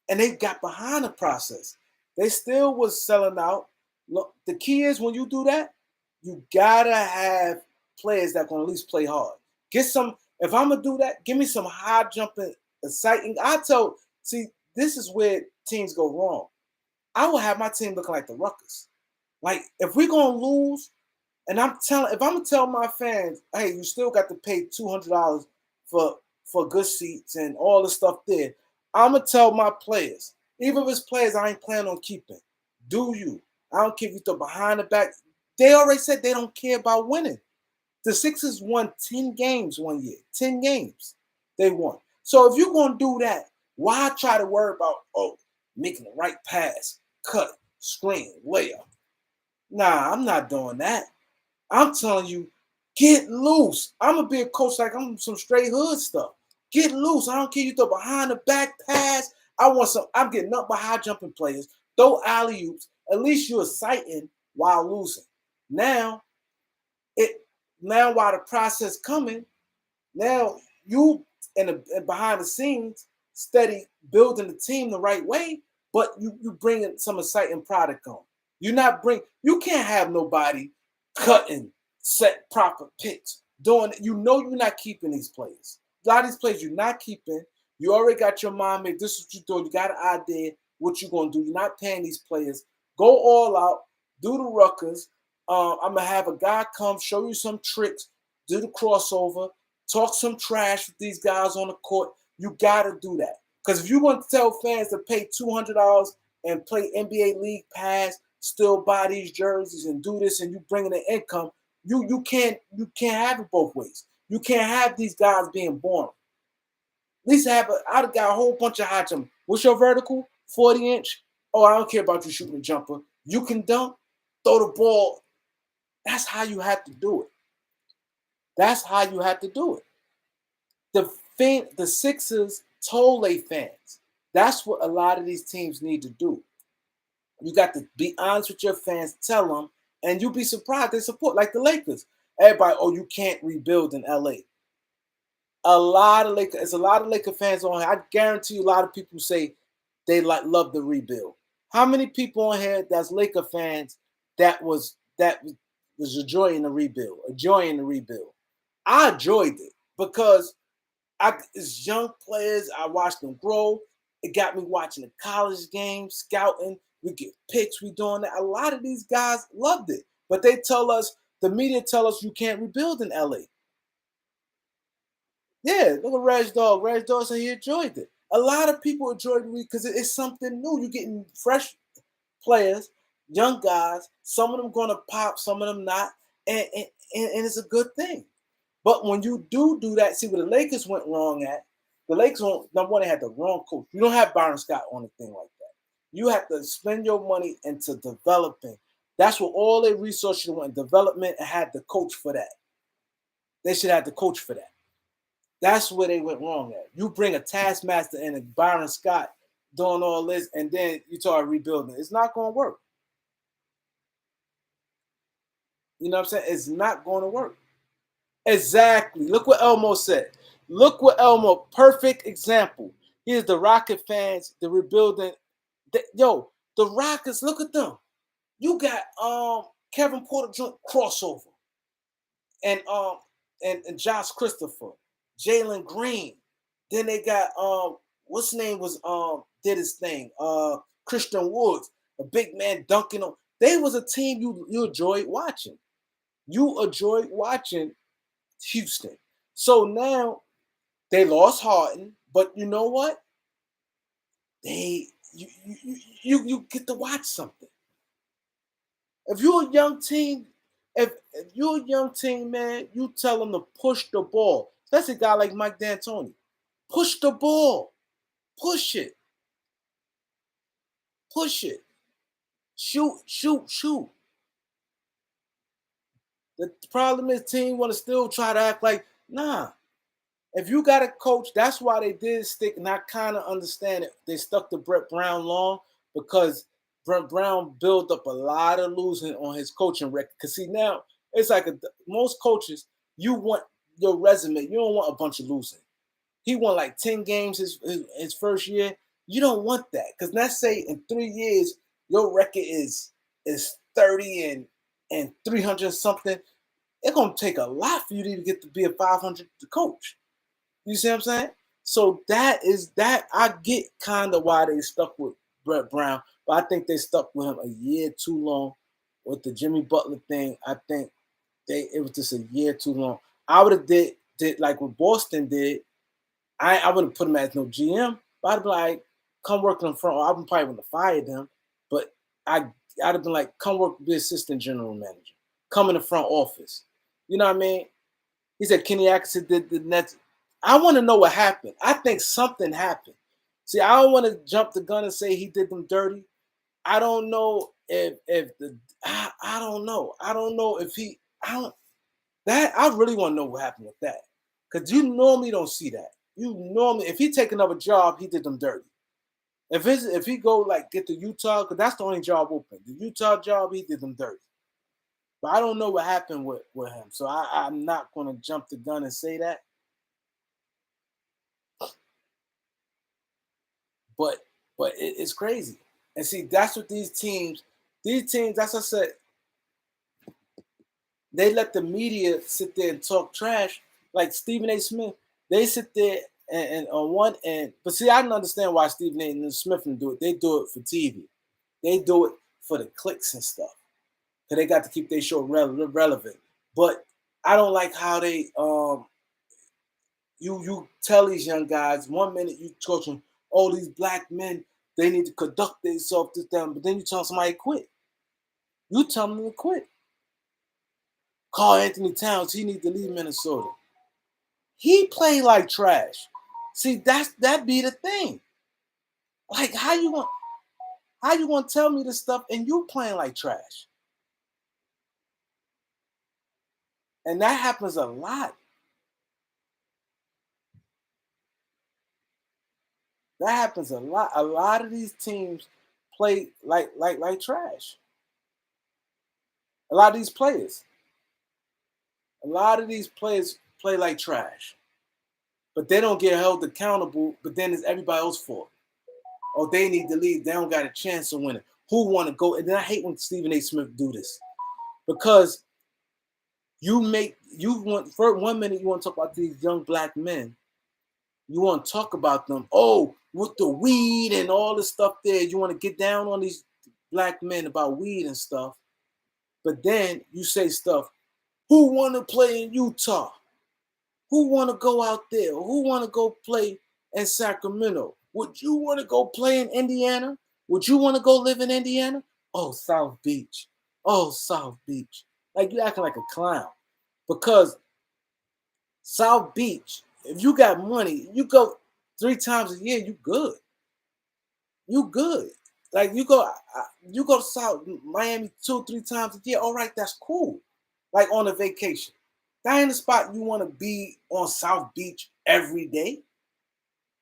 And they got behind the process. They still was selling out. Look, the key is when you do that, you gotta have players that can at least play hard. Get some. If I'm gonna do that, give me some high jumping, exciting. See, this is where teams go wrong. I will have my team looking like the Ruckers. Like if we're gonna lose, and if I'm gonna tell my fans, hey, you still got to pay $200 for good seats and all the stuff there. I'm gonna tell my players, even if it's players I ain't planning on keeping, do you? I don't care if you throw behind the back. They already said they don't care about winning. The Sixers won 10 games one year. 10 games they won. So if you're gonna do that, why try to worry about making the right pass, cut, screen, layup? Nah, I'm not doing that. I'm telling you, get loose. I'm gonna be a coach like I'm some straight hood stuff. Get loose. I don't care you throw behind the back pass. I'm getting up by high jumping players. Throw alley oops. At least you're exciting while losing. Now while the process coming, now you and behind the scenes steady building the team the right way, but you bringing some exciting product on. You can't have nobody cutting set proper picks doing it. You know you're not keeping these players. A lot of these players you're not keeping. You already got your mind made. This is what you're doing. You got an idea what you're gonna do. You're not paying these players. Go all out. Do the Ruckers. I'm gonna have a guy come show you some tricks. Do the crossover. Talk some trash with these guys on the court. You gotta do that. Because if you're gonna tell fans to pay $200 and play NBA League Pass, still buy these jerseys and do this, and you bringing in income, you can't have it both ways. You can't have these guys being boring. At least I'd got a whole bunch of high jump. What's your vertical? 40-inch? Oh, I don't care about you shooting a jumper. You can dunk, throw the ball. That's how you have to do it. That's how you have to do it. The Sixers told their fans. That's what a lot of these teams need to do. You got to be honest with your fans, tell them, and you'll be surprised they support. Like the Lakers. Everybody, you can't rebuild in LA. It's a lot of Laker fans on here. I guarantee you a lot of people say they love the rebuild. How many people on here that's Laker fans that was enjoying the rebuild? I enjoyed it because it's young players. I watched them grow. It got me watching the college games, scouting. We get picks. We doing that. A lot of these guys loved it, but the media tell us you can't rebuild in LA. Yeah, look at Reg Dog. Reg Dog said he enjoyed it. A lot of people enjoyed it because it's something new. You're getting fresh players, young guys. Some of them going to pop, some of them not, and it's a good thing. But when you do that, see where the Lakers went wrong at. The Lakers, number one, they had the wrong coach. You don't have Byron Scott on a thing like that. You have to spend your money into developing. That's what all their resources went in development and had the coach for that. They should have the coach for that. That's where they went wrong at. You bring a taskmaster and a Byron Scott doing all this, and then you start rebuilding. It's not going to work. You know what I'm saying? It's not going to work. Exactly. Look what Elmo said. Perfect example. Here's the Rocket fans, the rebuilding. The Rockets, look at them. You got Kevin Porter Jr. crossover. And Josh Christopher, Jalen Green. Then they got what's his name was did his thing. Christian Woods, a big man dunking on. They was a team you enjoyed watching. You enjoyed watching Houston. So now they lost Harden, but you know what? They you get to watch something. If you're a young team, if you're a young team, man, you tell them to push the ball. That's a guy like Mike D'Antoni. Push the ball. Push it. Push it. Shoot, shoot, shoot. The problem is team want to still try to act like, nah. If you got a coach, that's why they did stick, and I kind of understand it. They stuck to Brett Brown long because Brett Brown built up a lot of losing on his coaching record. Because see, now it's like most coaches, you want your resume, you don't want a bunch of losing. He won like 10 games his first year. You don't want that. Because let's say in 3 years, your record is 30 and 300 something. It's gonna take a lot for you to get to be a 500 coach. You see what I'm saying? So that is that. I get kind of why they stuck with Brett Brown, but I think they stuck with him a year too long with the Jimmy Butler thing. I think it was just a year too long. I would have did like what Boston did. I wouldn't put him as no GM, but I'd be like, come work in the front. I probably wouldn't have fired them, but I'd have been like, come work, be assistant general manager, come in the front office. You know what I mean? He said Kenny Atkinson did the Nets. I want to know what happened. I think something happened. See, I don't want to jump the gun and say he did them dirty. I don't know if the I don't know. I don't know if he I don't that I really want to know what happened with that. Because you normally don't see that. You normally if he take another job, he did them dirty. If he go like get the Utah, because that's the only job open. The Utah job, he did them dirty. But I don't know what happened with him. So I'm not gonna jump the gun and say that. But it's crazy. And see, that's what these teams, that's what I said, they let the media sit there and talk trash. Like Stephen A. Smith, they sit there and on one end, but see, I don't understand why Stephen A. Smith didn't do it. They do it for TV. They do it for the clicks and stuff. Because they got to keep their show relevant. But I don't like how they you tell these young guys 1 minute you coach them, oh, these black men, they need to conduct themselves to them, but then you tell somebody to quit. You tell them to quit. Carl Anthony Towns, he need to leave Minnesota. He played like trash. See, that be the thing. Like how you want to tell me this stuff and you playing like trash? And that happens a lot. That happens a lot. A lot of these teams play like trash. A lot of these players. A lot of these players play like trash. But they don't get held accountable, but then it's everybody else's fault. Oh, they need to leave. They don't got a chance of winning. Who want to go? And then I hate when Stephen A. Smith do this. Because you want for 1 minute you want to talk about these young black men. You want to talk about them. Oh, with the weed and all this stuff there. You want to get down on these black men about weed and stuff. But then you say stuff. Who want to play in Utah? Who want to go out there? Who want to go play in Sacramento? Would you want to go play in Indiana? Would you want to go live in Indiana? Oh, South Beach. Oh, South Beach. Like you acting like a clown. Because South Beach, if you got money, you go 3 times a year, you good. You good. Like you go to South Miami 2-3 times a year. All right, that's cool. Like on a vacation. That ain't the spot you want to be on South Beach every day.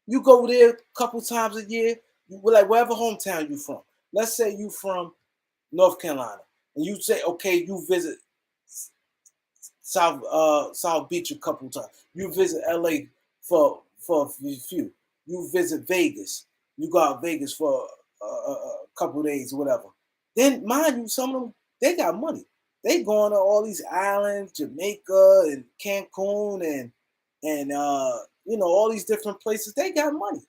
You go there a couple times a year, like wherever hometown you from. Let's say you from North Carolina, and you say, okay, you visit South Beach a couple times. You visit LA for a few. You visit Vegas. You go out Vegas for a couple days or whatever. Then mind you, some of them they got money. They going to all these islands, Jamaica and Cancun and all these different places. They got money.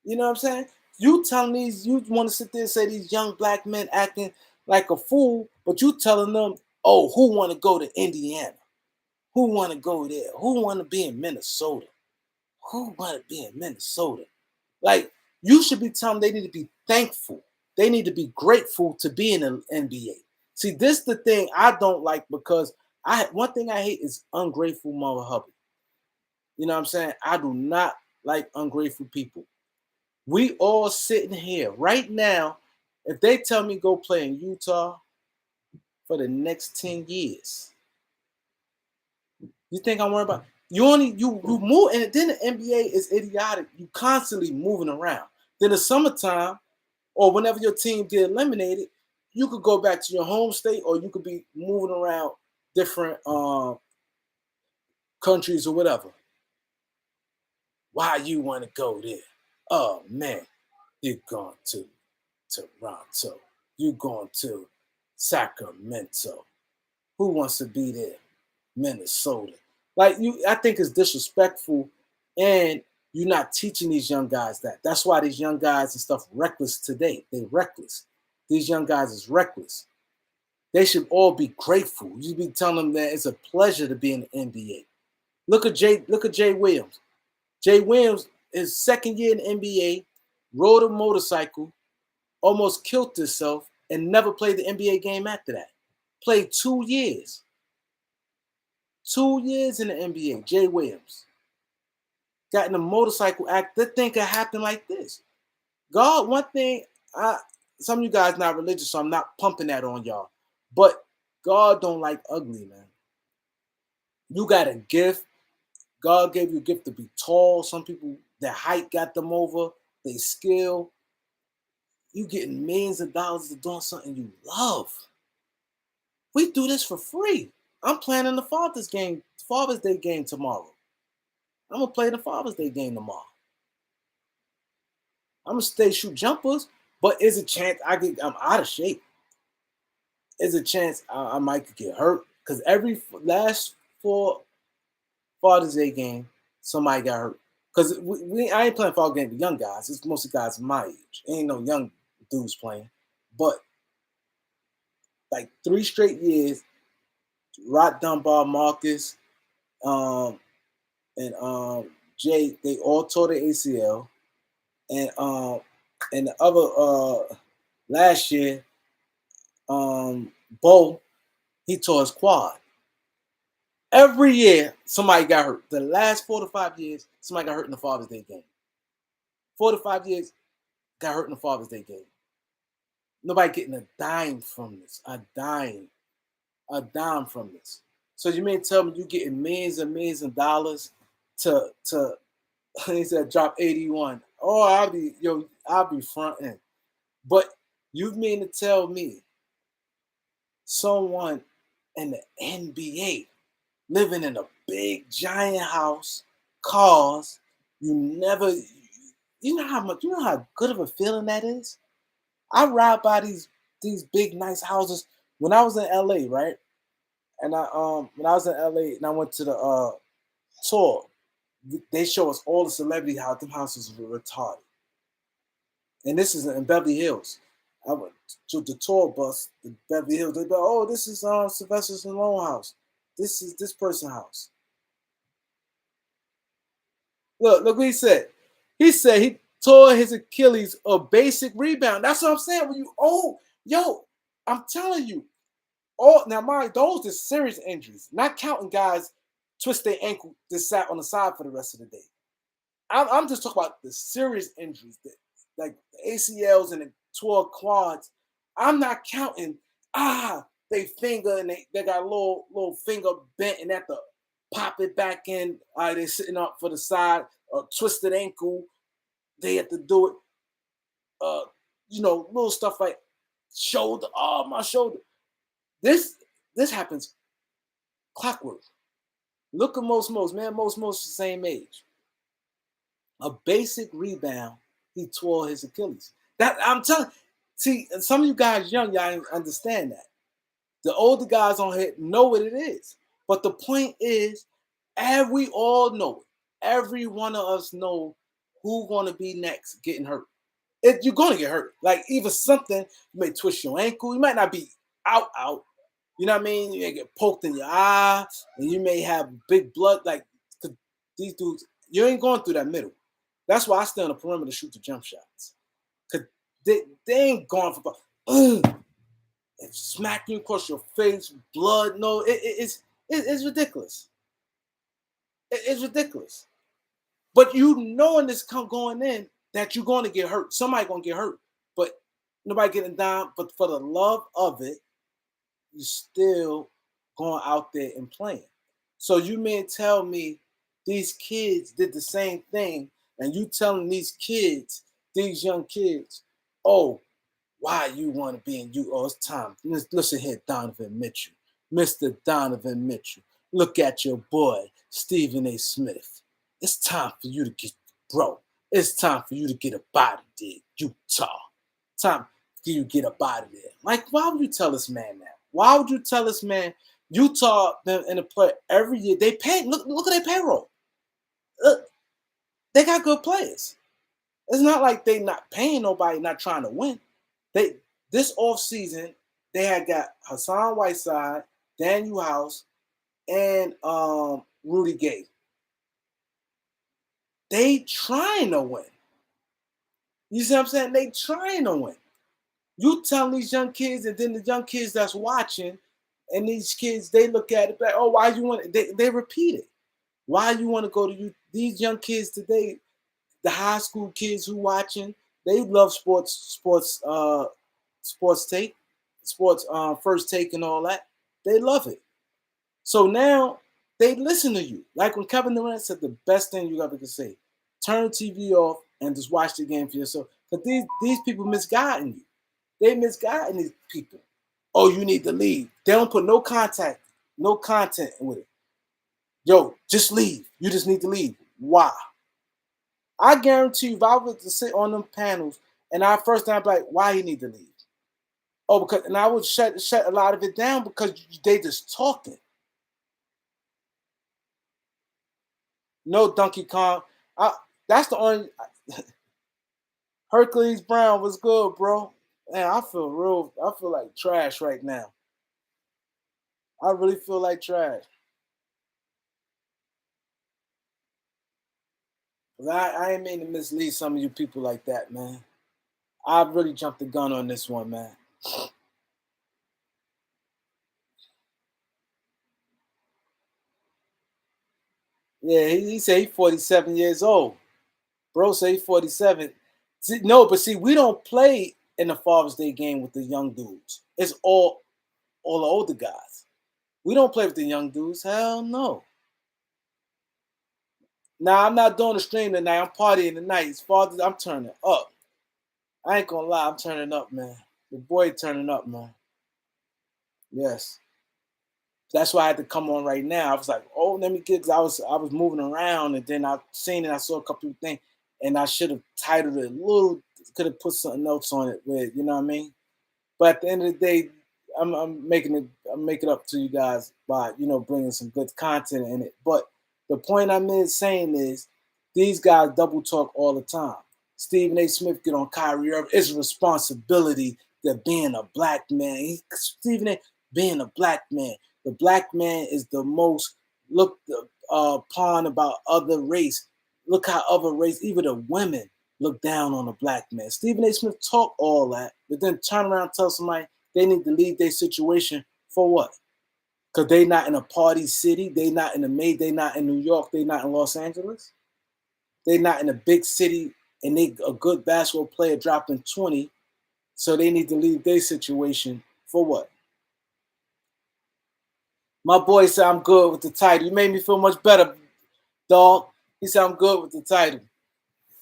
You know what I'm saying? You telling these, you want to sit there and say these young black men acting like a fool, but you telling them, oh, who want to go to Indiana? Who want to go there? Who want to be in Minnesota? Who want to be in Minnesota? Like, you should be telling them they need to be thankful. They need to be grateful to be in the NBA. See, this is the thing I don't like, because one thing I hate is ungrateful mother hubby. You know what I'm saying? I do not like ungrateful people. We all sitting here right now. If they tell me go play in Utah for the next 10 years, you think I'm worried about? You move, and then the NBA is idiotic. You constantly moving around. Then the summertime, or whenever your team get eliminated, you could go back to your home state, or you could be moving around different countries or whatever. Why you want to go there? Oh man, you're going to Toronto. You're going to Sacramento. Who wants to be there? Minnesota. Like, I think it's disrespectful, and you're not teaching these young guys that. That's why these young guys and stuff reckless today. They reckless. These young guys is reckless. They should all be grateful. You should be telling them that it's a pleasure to be in the NBA. Look at Jay Williams. Jay Williams, his second year in the NBA, rode a motorcycle, almost killed himself, and never played the NBA game after that. Played 2 years. 2 years in the NBA, Jay Williams. Got in a motorcycle act. That thing could happen like this. God, one thing, some of you guys not religious, so I'm not pumping that on y'all. But God don't like ugly, man. You got a gift. God gave you a gift to be tall. Some people, their height got them over. They skill. You getting millions of dollars to doing something you love. We do this for free. I'm planning the Father's Day game tomorrow. I'm gonna play the Father's Day game tomorrow. I'm gonna stay shoot jumpers, but is a chance I'm out of shape. Is a chance I might get hurt, because every last 4 Father's Day game, somebody got hurt. Because I ain't playing Father's game with young guys. It's mostly guys my age. Ain't no young dudes playing. But like 3 straight years, Rod Dunbar, Marcus, and Jay, they all tore the ACL. And the other last year, Bo, he tore his quad. Every year, somebody got hurt. The last 4 to 5 years, somebody got hurt in the Father's Day game. 4 to 5 years, got hurt in the Father's Day game. Nobody getting a dime from this. A dime from this. So you mean tell me you getting millions and millions of dollars to he said drop 81. Oh, I'll be fronting. But you mean to tell me someone in the NBA living in a big giant house, cars, you know how good of a feeling that is? I ride by these big nice houses when I was in LA, right? And when I was in LA and I went to the tour, they show us all the celebrity houses. Them houses were retarded. And this is in Beverly Hills. I went to the tour bus in Beverly Hills. They go, oh, this is Sylvester Stallone house. This is this person's house. Look what he said. He said he tore his Achilles a basic rebound. That's what I'm saying. When I'm telling you. Now mind, those are serious injuries. Not counting guys twist their ankle, just sat on the side for the rest of the day. I'm just talking about the serious injuries, like the ACLs and the tore quads. I'm not counting. They finger and they got a little finger bent and have to pop it back in. They sitting up for the side, twisted ankle. They have to do it. Little stuff like shoulder. Oh, my shoulder. This happens clockwork. Look at most, man. Most the same age. A basic rebound, he tore his Achilles. That I'm telling. See, some of you guys young, y'all understand that. The older guys on here know what it is. But the point is, we all know it. Every one of us know who's gonna be next getting hurt. You're gonna get hurt. Like even something, you may twist your ankle. You might not be out, You know what I mean? You may get poked in your eye, and you may have big blood. Like these dudes, you ain't going through that middle. That's why I stay on the perimeter to shoot the jump shots. Cause they ain't going for and smack you across your face, blood. No, it's ridiculous. It's ridiculous. But you knowing this going in that you're going to get hurt. Somebody gonna get hurt, but nobody getting down. But for the love of it, you still going out there and playing. So you mean tell me these kids did the same thing, and you telling these kids, these young kids, oh, why you want to be in you? Oh, it's time. Listen here, Donovan Mitchell, Mr. Donovan Mitchell. Look at your boy, Stephen A. Smith. It's time for you to get, bro. It's time for you to get up out of there, Utah. Time for you to get up out of there. Like, why would you tell this man that? Why would you tell this man Utah them in the play every year? They pay. Look at their payroll. Look, they got good players. It's not like they not paying nobody, not trying to win. They this off season they had got Hassan Whiteside, Daniel House, and Rudy Gay. They trying to win. You see what I'm saying? They trying to win. You telling these young kids, and then the young kids that's watching, and these kids they look at it like, oh, why you want it? They repeat it. Why you want to go to you? These young kids today, the high school kids who watching, they love sports take, sports first take and all that. They love it. So now they listen to you. Like when Kevin Durant said the best thing you ever could say. Turn the TV off and just watch the game for yourself. But these people misguiding you. They misguiding these people. Oh, you need to leave. They don't put no content with it. Yo, just leave. You just need to leave. Why? I guarantee you, if I was to sit on them panels and I first time I'd be like, why you need to leave? Oh, because and I would shut a lot of it down because they just talking. No Donkey Kong. That's the only Hercules Brown was good, bro. Man, I feel like trash right now. I really feel like trash. I ain't mean to mislead some of you people like that, man. I really jumped the gun on this one, man. Yeah, he said he's 47 years old. Bro say he's 47. See, no, but see, we don't play in the Father's Day game with the young dudes. It's all the older guys. We don't play with the young dudes. Hell no. Now I'm not doing the stream tonight. I'm partying tonight. It's Father's. I'm turning up. I ain't gonna lie. I'm turning up, man. The boy turning up, man. Yes. That's why I had to come on right now. I was like, oh, let me get because I was moving around and then I seen it. I saw a couple of things and I should have titled it a little. Could have put something else on it with, you know what I mean? But at the end of the day, I'm making up to you guys by bringing some good content in it. But the point I'm saying is these guys double talk all the time. Stephen A. Smith get on Kyrie Irving. It's a responsibility that being a black man. Stephen A. being a black man. The black man is the most looked upon about other race. Look how other race, even the women, look down on a black man. Stephen A. Smith talk all that, but then turn around and tell somebody they need to leave their situation for what? Because they not in a party city, they not in they not in New York, they not in Los Angeles, they not in a big city, and they a good basketball player dropping 20, so they need to leave their situation for what? My boy said I'm good with the title. You made me feel much better, dog. He said I'm good with the title.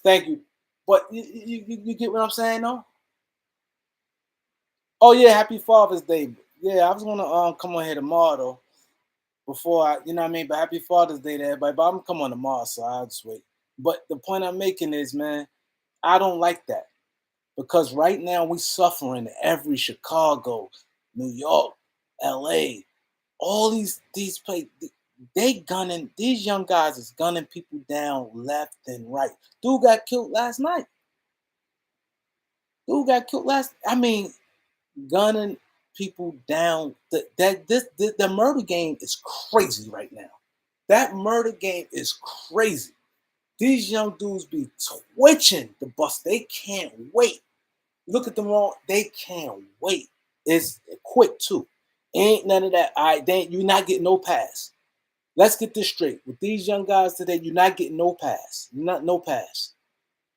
Thank you. But you get what I'm saying, though? Oh yeah, happy Father's Day. Yeah, I was gonna come on here tomorrow though. Before I, you know what I mean? But happy Father's Day to everybody. But I'm gonna come on tomorrow, so I'll just wait. But the point I'm making is, man, I don't like that. Because right now we suffering every Chicago, New York, LA, all these places, they gunning, these young guys is gunning people down left and right. Dude got killed last night. I mean, gunning people down. The murder game is crazy right now. That murder game is crazy. These young dudes be twitching the bus. They can't wait. Look at them all. They can't wait. It's quick too. Ain't none of that. All right, you're not getting no pass. Let's get this straight. With these young guys today, you're not getting no pass. No pass.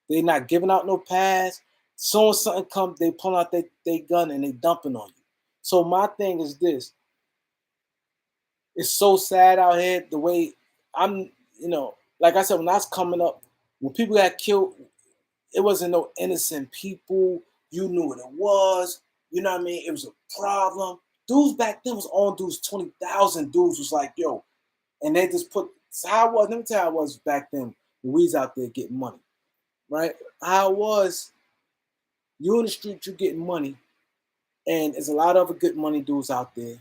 They're not giving out no pass. Soon as something comes, they pull out their gun and they dumping on you. So my thing is this. It's so sad out here the way like I said, when I was coming up, when people got killed, it wasn't no innocent people. You knew what it was. You know what I mean? It was a problem. Dudes back then was on dudes, 20,000 dudes was like, yo, and they just put, so how it was, let me tell you how it was back then when we was out there getting money, right? How it was, you in the street, you getting money, and there's a lot of other good money dudes out there.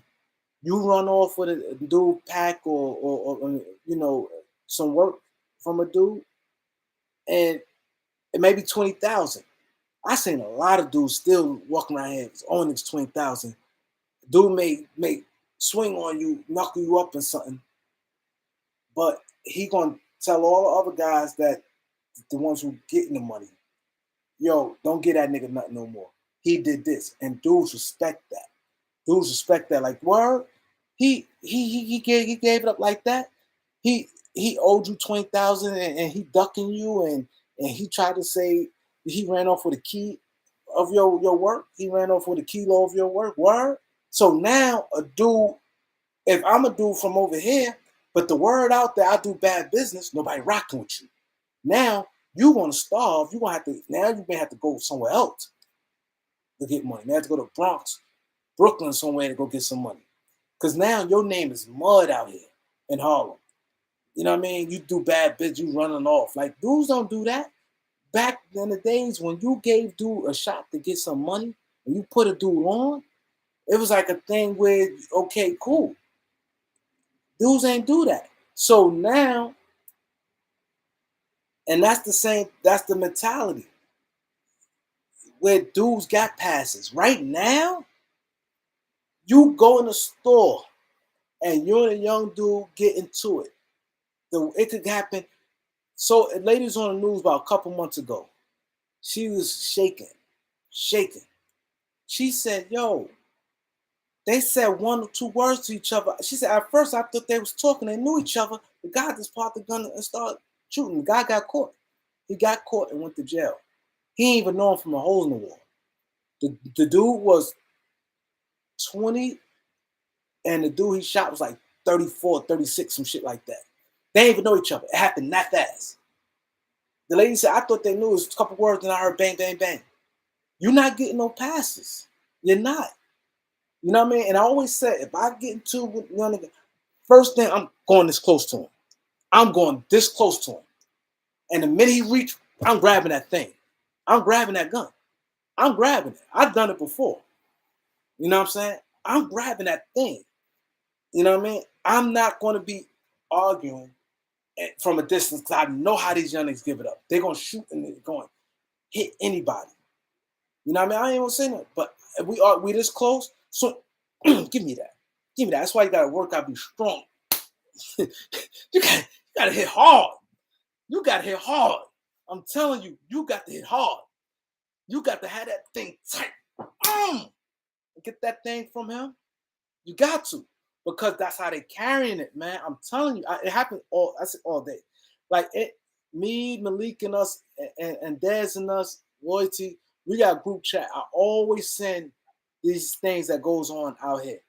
You run off with a dude pack or some work from a dude, and it may be 20,000. I seen a lot of dudes still walking around here owning this 20,000. Dude may swing on you, knuckle you up and something, but he gonna tell all the other guys that the ones who getting the money, yo, don't get that nigga nothing no more. He did this, and dudes respect that. Dudes respect that. Like, word, he gave it up like that. He owed you 20,000 and he ducking you and he tried to say he ran off with a key of your work. He ran off with a kilo of your work. Word. So now a dude, if I'm a dude from over here, but the word out there I do bad business, nobody rocking with you. Now you gonna starve. You may have to go somewhere else to get money. You have to go to Bronx, Brooklyn, somewhere to go get some money. Because now your name is mud out here in Harlem. You know what I mean? You do bad business, you running off. Like, dudes don't do that. Back in the days when you gave dude a shot to get some money and you put a dude on, it was like a thing where, okay, cool. Dudes ain't do that. So now, and that's the mentality. Where dudes got passes. Right now, you go in the store and you're a young dude get into it. It could happen. So a lady's on the news about a couple months ago. She was shaking. She said, yo, they said one or two words to each other. She said, at first I thought they was talking. They knew each other. The guy just popped the gun and started shooting. The guy got caught. He got caught and went to jail. He ain't even know him from a hole in the wall. The dude was 20 and the dude he shot was like 34, 36, some shit like that. They didn't even know each other. It happened that fast. The lady said, I thought they knew. It was a couple words, and I heard bang, bang, bang. You're not getting no passes. You're not. You know what I mean? And I always said, if I get into with one nigga, first thing, I'm going this close to him. I'm going this close to him. And the minute he reach, I'm grabbing that thing. I'm grabbing that gun. I'm grabbing it. I've done it before. You know what I'm saying? I'm grabbing that thing. You know what I mean? I'm not going to be arguing from a distance because I know how these young niggas give it up. They're going to shoot and they're going to hit anybody. You know what I mean? I ain't going to say nothing. But if we this close, so give me that. Give me that. That's why you got to work out, be strong. you got to hit hard. You got to hit hard. I'm telling you, you got to hit hard. You got to have that thing tight. Get that thing from him. You got to. Because that's how they carrying it, man. I'm telling you, it happened all day. Like me, Malik, and us, and Dez and us, Loyalty, we got group chat. I always send these things that goes on out here.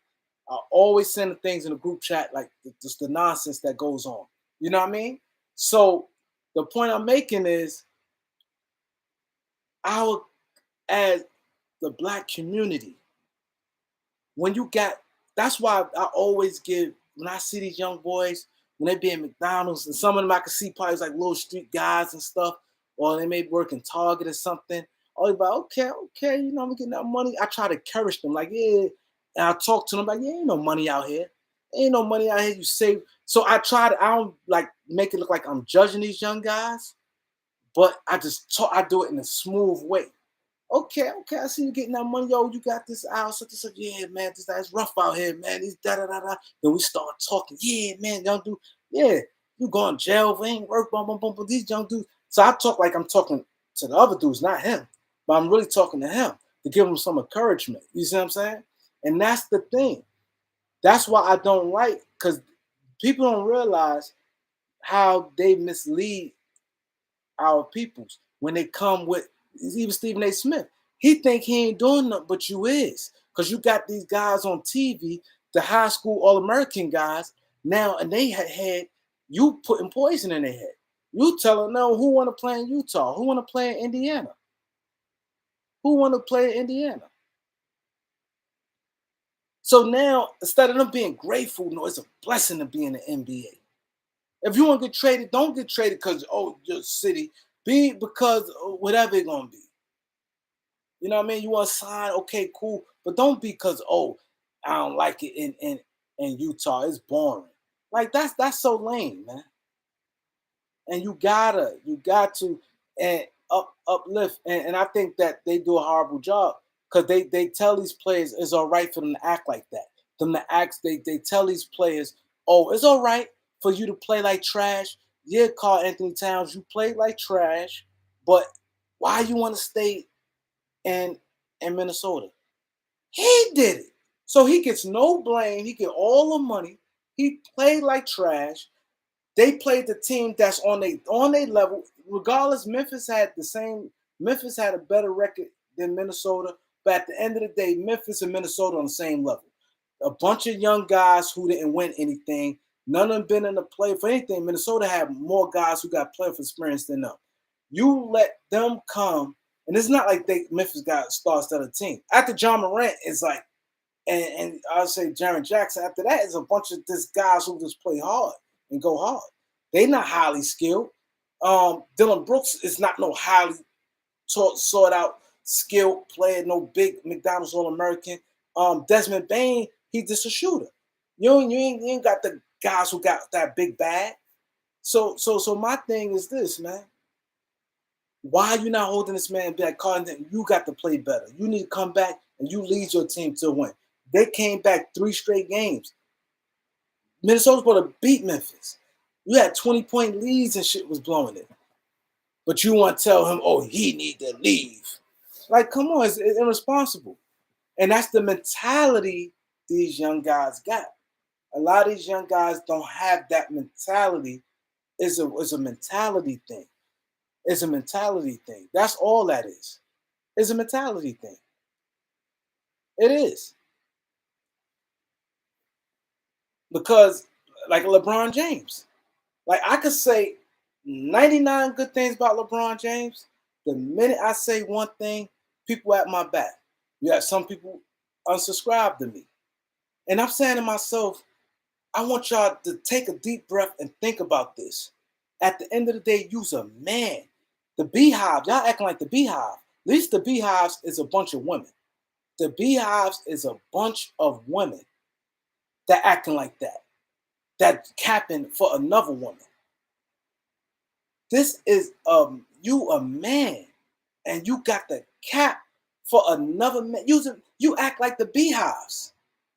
I always send the things in the group chat, like just the nonsense that goes on. You know what I mean? So the point I'm making is, as the Black community, when you got, that's why I always give, when I see these young boys, when they be in McDonald's, and some of them I can see probably like little street guys and stuff, or they may work in Target or something. Always like, okay, you know, I'm getting that money. I try to encourage them, like, yeah. And I talk to them like, yeah, ain't no money out here. Ain't no money out here. You save. So I don't like make it look like I'm judging these young guys, but I do it in a smooth way. Okay, okay, I see you getting that money. Yo, you got this out, such and such. Yeah, man, that's rough out here, man. These da da da da. Then we start talking. Yeah, man, young dude. Yeah, you going to jail, we ain't work, bum, bum, bum, bum. These young dudes. So I talk like I'm talking to the other dudes, not him. But I'm really talking to him to give him some encouragement. You see what I'm saying? And that's the thing. That's why I don't like, because people don't realize how they mislead our peoples when they come with even Stephen A. Smith. He think he ain't doing nothing, but you is. Because you got these guys on TV, the high school All-American guys, now, and they had you putting poison in their head. You telling them who want to play in Utah, who want to play in Indiana, who want to play in Indiana. So now, instead of them being grateful, no, it's a blessing to be in the NBA. If you want to get traded, don't get traded because, oh, your city. Be because whatever it's going to be. You know what I mean? You want to sign, okay, cool. But don't be because, oh, I don't like it in Utah. It's boring. Like that's so lame, man. And you got to and uplift. And I think that they do a horrible job because they tell these players it's all right for them to act like that. Them to act, they tell these players, oh, it's all right for you to play like trash. Yeah, Carl Anthony Towns, you played like trash, but why you want to stay in in Minnesota? He did it. So he gets no blame. He get all the money. He played like trash. They played the team that's on their level. Regardless, Memphis had a better record than Minnesota. But at the end of the day, Memphis and Minnesota on the same level. A bunch of young guys who didn't win anything. None of them been in the play for anything. Minnesota had more guys who got playoff experience than them. You let them come, and it's not like Memphis got star-studded team. After John Morant is like, and I'll say Jaren Jackson. After that is a bunch of this guys who just play hard and go hard. They not highly skilled. Dylan Brooks is not no highly sought out skilled player, no big McDonald's All American. Desmond Bain, he's just a shooter. You ain't got the guys who got that big bag. So my thing is this, man. Why are you not holding this man back? Carlton, you got to play better. You need to come back and you lead your team to win. They came back 3 straight games. Minnesota's going to beat Memphis. You had 20-point leads and shit was blowing it. But you want to tell him, oh, he need to leave. Like, come on, it's irresponsible. And that's the mentality these young guys got. A lot of these young guys don't have that mentality. It's a mentality thing. It's a mentality thing. That's all that is. It's a mentality thing. It is. Because, like LeBron James, like I could say 99 good things about LeBron James. The minute I say one thing, people at my back. You have some people unsubscribe to me. And I'm saying to myself, I want y'all to take a deep breath and think about this. At the end of the day, you's a man. The Beehive, y'all acting like the Beehive. At least the Beehives is a bunch of women. The Beehives is a bunch of women that acting like that capping for another woman. This is you a man, and you got the cap for another man. You act like the Beehives,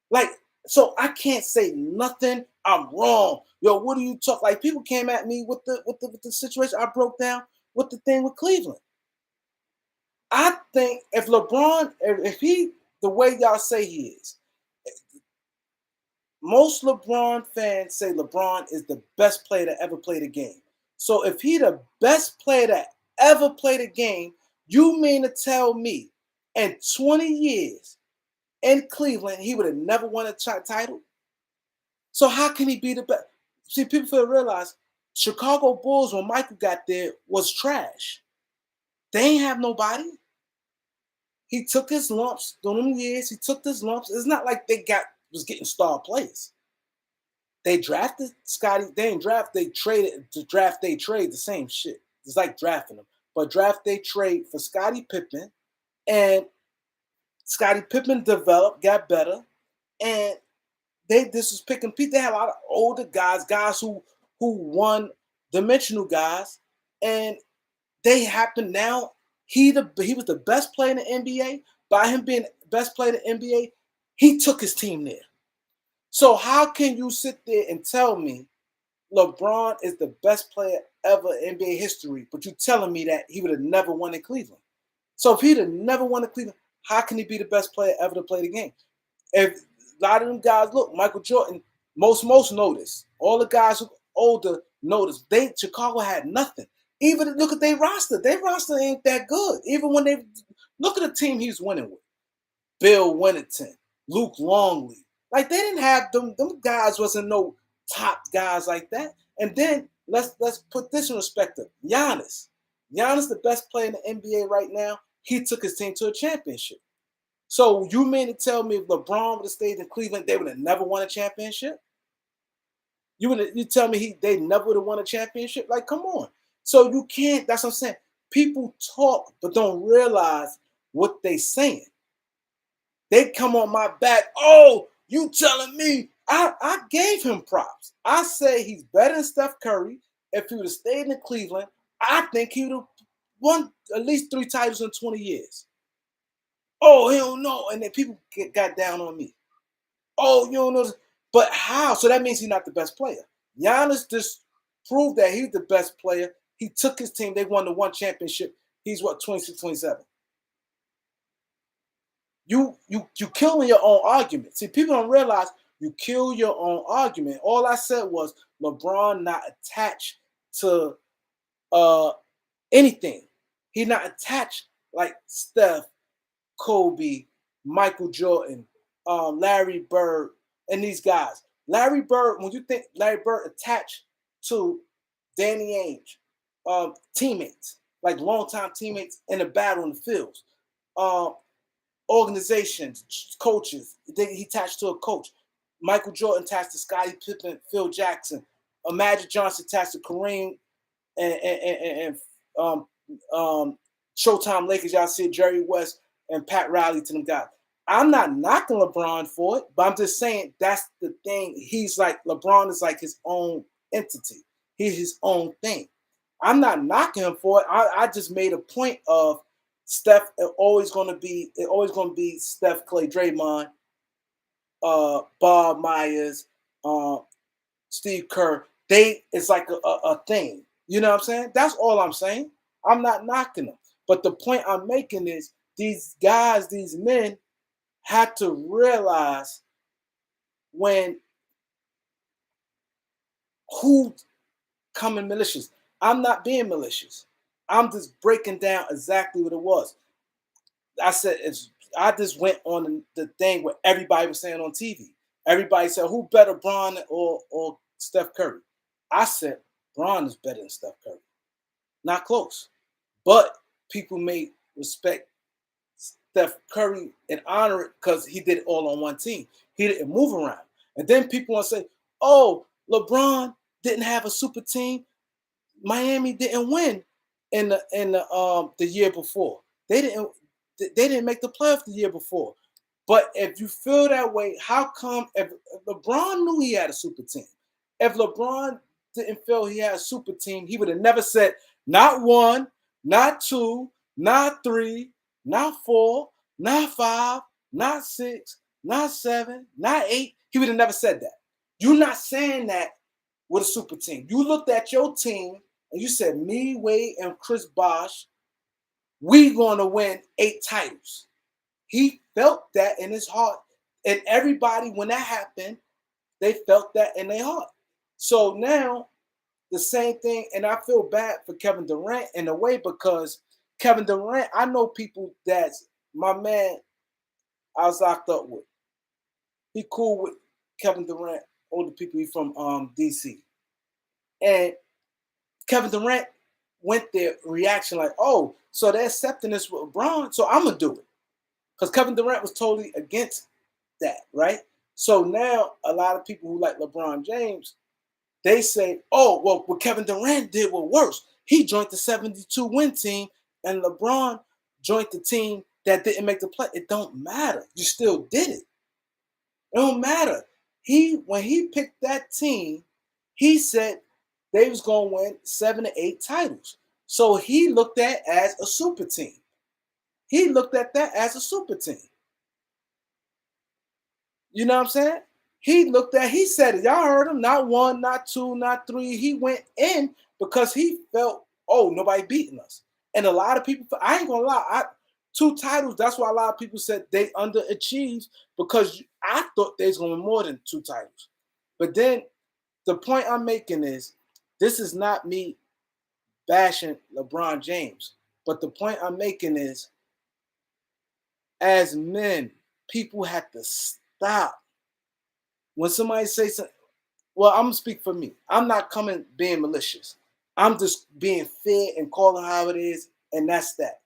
like so. I can't say nothing. I'm wrong. Yo, what do you talk? Like people came at me with the situation I broke down with the thing with Cleveland. I think if LeBron, if he the way y'all say he is, most LeBron fans say LeBron is the best player to ever play the game. So if he the best player that ever played a game, you mean to tell me in 20 years in Cleveland, he would have never won a title? So how can he be the best? See, people fail to realize Chicago Bulls, when Michael got there, was trash. They ain't have nobody. He took his lumps during them years. He took his lumps. It's not like they was getting star players. They drafted Scotty. They didn't draft. They traded to draft. They trade the same shit. It's like drafting them, but draft they trade for Scottie Pippen, and Scottie Pippen developed, got better, and this was picking Pete. They had a lot of older guys who won dimensional guys, and they happen now. He was the best player in the NBA. By him being best player in the NBA, he took his team there. So how can you sit there and tell me LeBron is the best player ever in NBA history, but you telling me that he would have never won in Cleveland? So if he'd have never won in Cleveland, how can he be the best player ever to play the game? If a lot of them guys, look, Michael Jordan, most notice. All the guys who older notice. Chicago had nothing. Even look at their roster. Their roster ain't that good. Even when they look at the team he's winning with. Bill Winnington, Luke Longley. Like they didn't have them guys wasn't no top guys like that. And then let's put this in perspective. Giannis. Giannis, the best player in the NBA right now, he took his team to a championship. So you mean to tell me if LeBron would have stayed in Cleveland, they would have never won a championship? You tell me they never would have won a championship? Like, come on. So you can't, that's what I'm saying. People talk but don't realize what they saying. They come on my back. Oh, you telling me? I gave him props. I say he's better than Steph Curry. If he would have stayed in Cleveland, I think he would have won at least 3 titles in 20 years. Oh, he don't know. And then people got down on me. Oh, you don't know. But how? So that means he's not the best player. Giannis just proved that he's the best player. He took his team. They won the one championship. He's what, 26, 27. You killing your own argument. See, people don't realize you kill your own argument. All I said was LeBron not attached to anything. He's not attached like Steph, Kobe, Michael Jordan, Larry Bird, and these guys. Larry Bird, when you think Larry Bird attached to Danny Ainge, teammates, like longtime teammates in the battle in the fields, organizations, coaches, he attached to a coach. Michael Jordan attached to Scottie Pippen, Phil Jackson, Magic Johnson attached to Kareem and Showtime Lakers. Y'all see Jerry West and Pat Riley to them guys. I'm not knocking LeBron for it, but I'm just saying that's the thing. He's like, LeBron is like his own entity. He's his own thing. I'm not knocking him for it. I just made a point of Steph always going to be Steph, Clay, Draymond, Bob Myers, Steve Kerr. It's like a thing. You know what I'm saying? That's all I'm saying. I'm not knocking them. But the point I'm making is these guys, these men, had to realize who coming malicious. I'm not being malicious. I'm just breaking down exactly what it was. I said I just went on the thing where everybody was saying on TV. Everybody said, who better, Bron or Steph Curry? I said, Bron is better than Steph Curry. Not close. But people may respect Steph Curry and honor it because he did it all on one team. He didn't move around. And then people want to say, oh, LeBron didn't have a super team. Miami didn't win in the year before. They didn't make the playoff the year before. But if you feel that way, how come if LeBron knew he had a super team? If LeBron didn't feel he had a super team, he would have never said not 1, not 2, not 3, not 4, not 5, not 6, not 7, not 8. He would have never said that. You're not saying that with a super team. You looked at your team and you said, me, Wade, and Chris Bosh, we going to win 8 titles. He felt that in his heart. And everybody, when that happened, they felt that in their heart. So now, the same thing, and I feel bad for Kevin Durant in a way because Kevin Durant, I know people that's my man I was locked up with. He cool with Kevin Durant, older people. He from DC. And Kevin Durant went there reaction like, oh, so they're accepting this with LeBron, so I'm going to do it. Because Kevin Durant was totally against that, right? So now a lot of people who like LeBron James, they say, oh, well, what Kevin Durant did was worse. He joined the 72-win team, and LeBron joined the team that didn't make the play. It don't matter. You still did it. It don't matter. When he picked that team, he said they was going to win 7 to 8 titles. So he looked at as a super team. He looked at that as a super team. You know what I'm saying? He said it. Y'all heard him. Not one, not two, not three. He went in because he felt, oh, nobody beating us. And a lot of people, I ain't gonna lie, two titles. That's why a lot of people said they underachieved because I thought there's gonna be more than two titles. But then the point I'm making is this is not me bashing LeBron James. But the point I'm making is as men, people have to stop. When somebody says something, well, I'm gonna speak for me. I'm not coming being malicious. I'm just being fair and calling how it is, and that's that.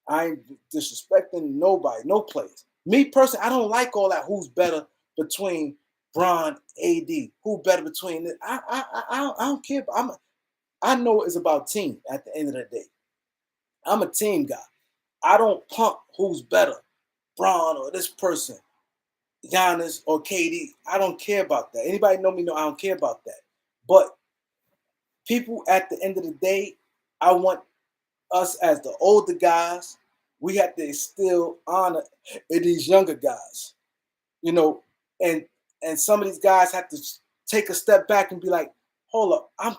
I ain't disrespecting nobody, no place. Me personally, I don't like all that. Who's better between Bron, AD? Who better between this? I don't care. I know it's about team. At the end of the day, I'm a team guy. I don't pump who's better, Bron or this person, Giannis or KD. I don't care about that. Anybody know me know I don't care about that. But people at the end of the day, I want us as the older guys, we have to instill honor in these younger guys, you know, and some of these guys have to take a step back and be like, hold up, I'm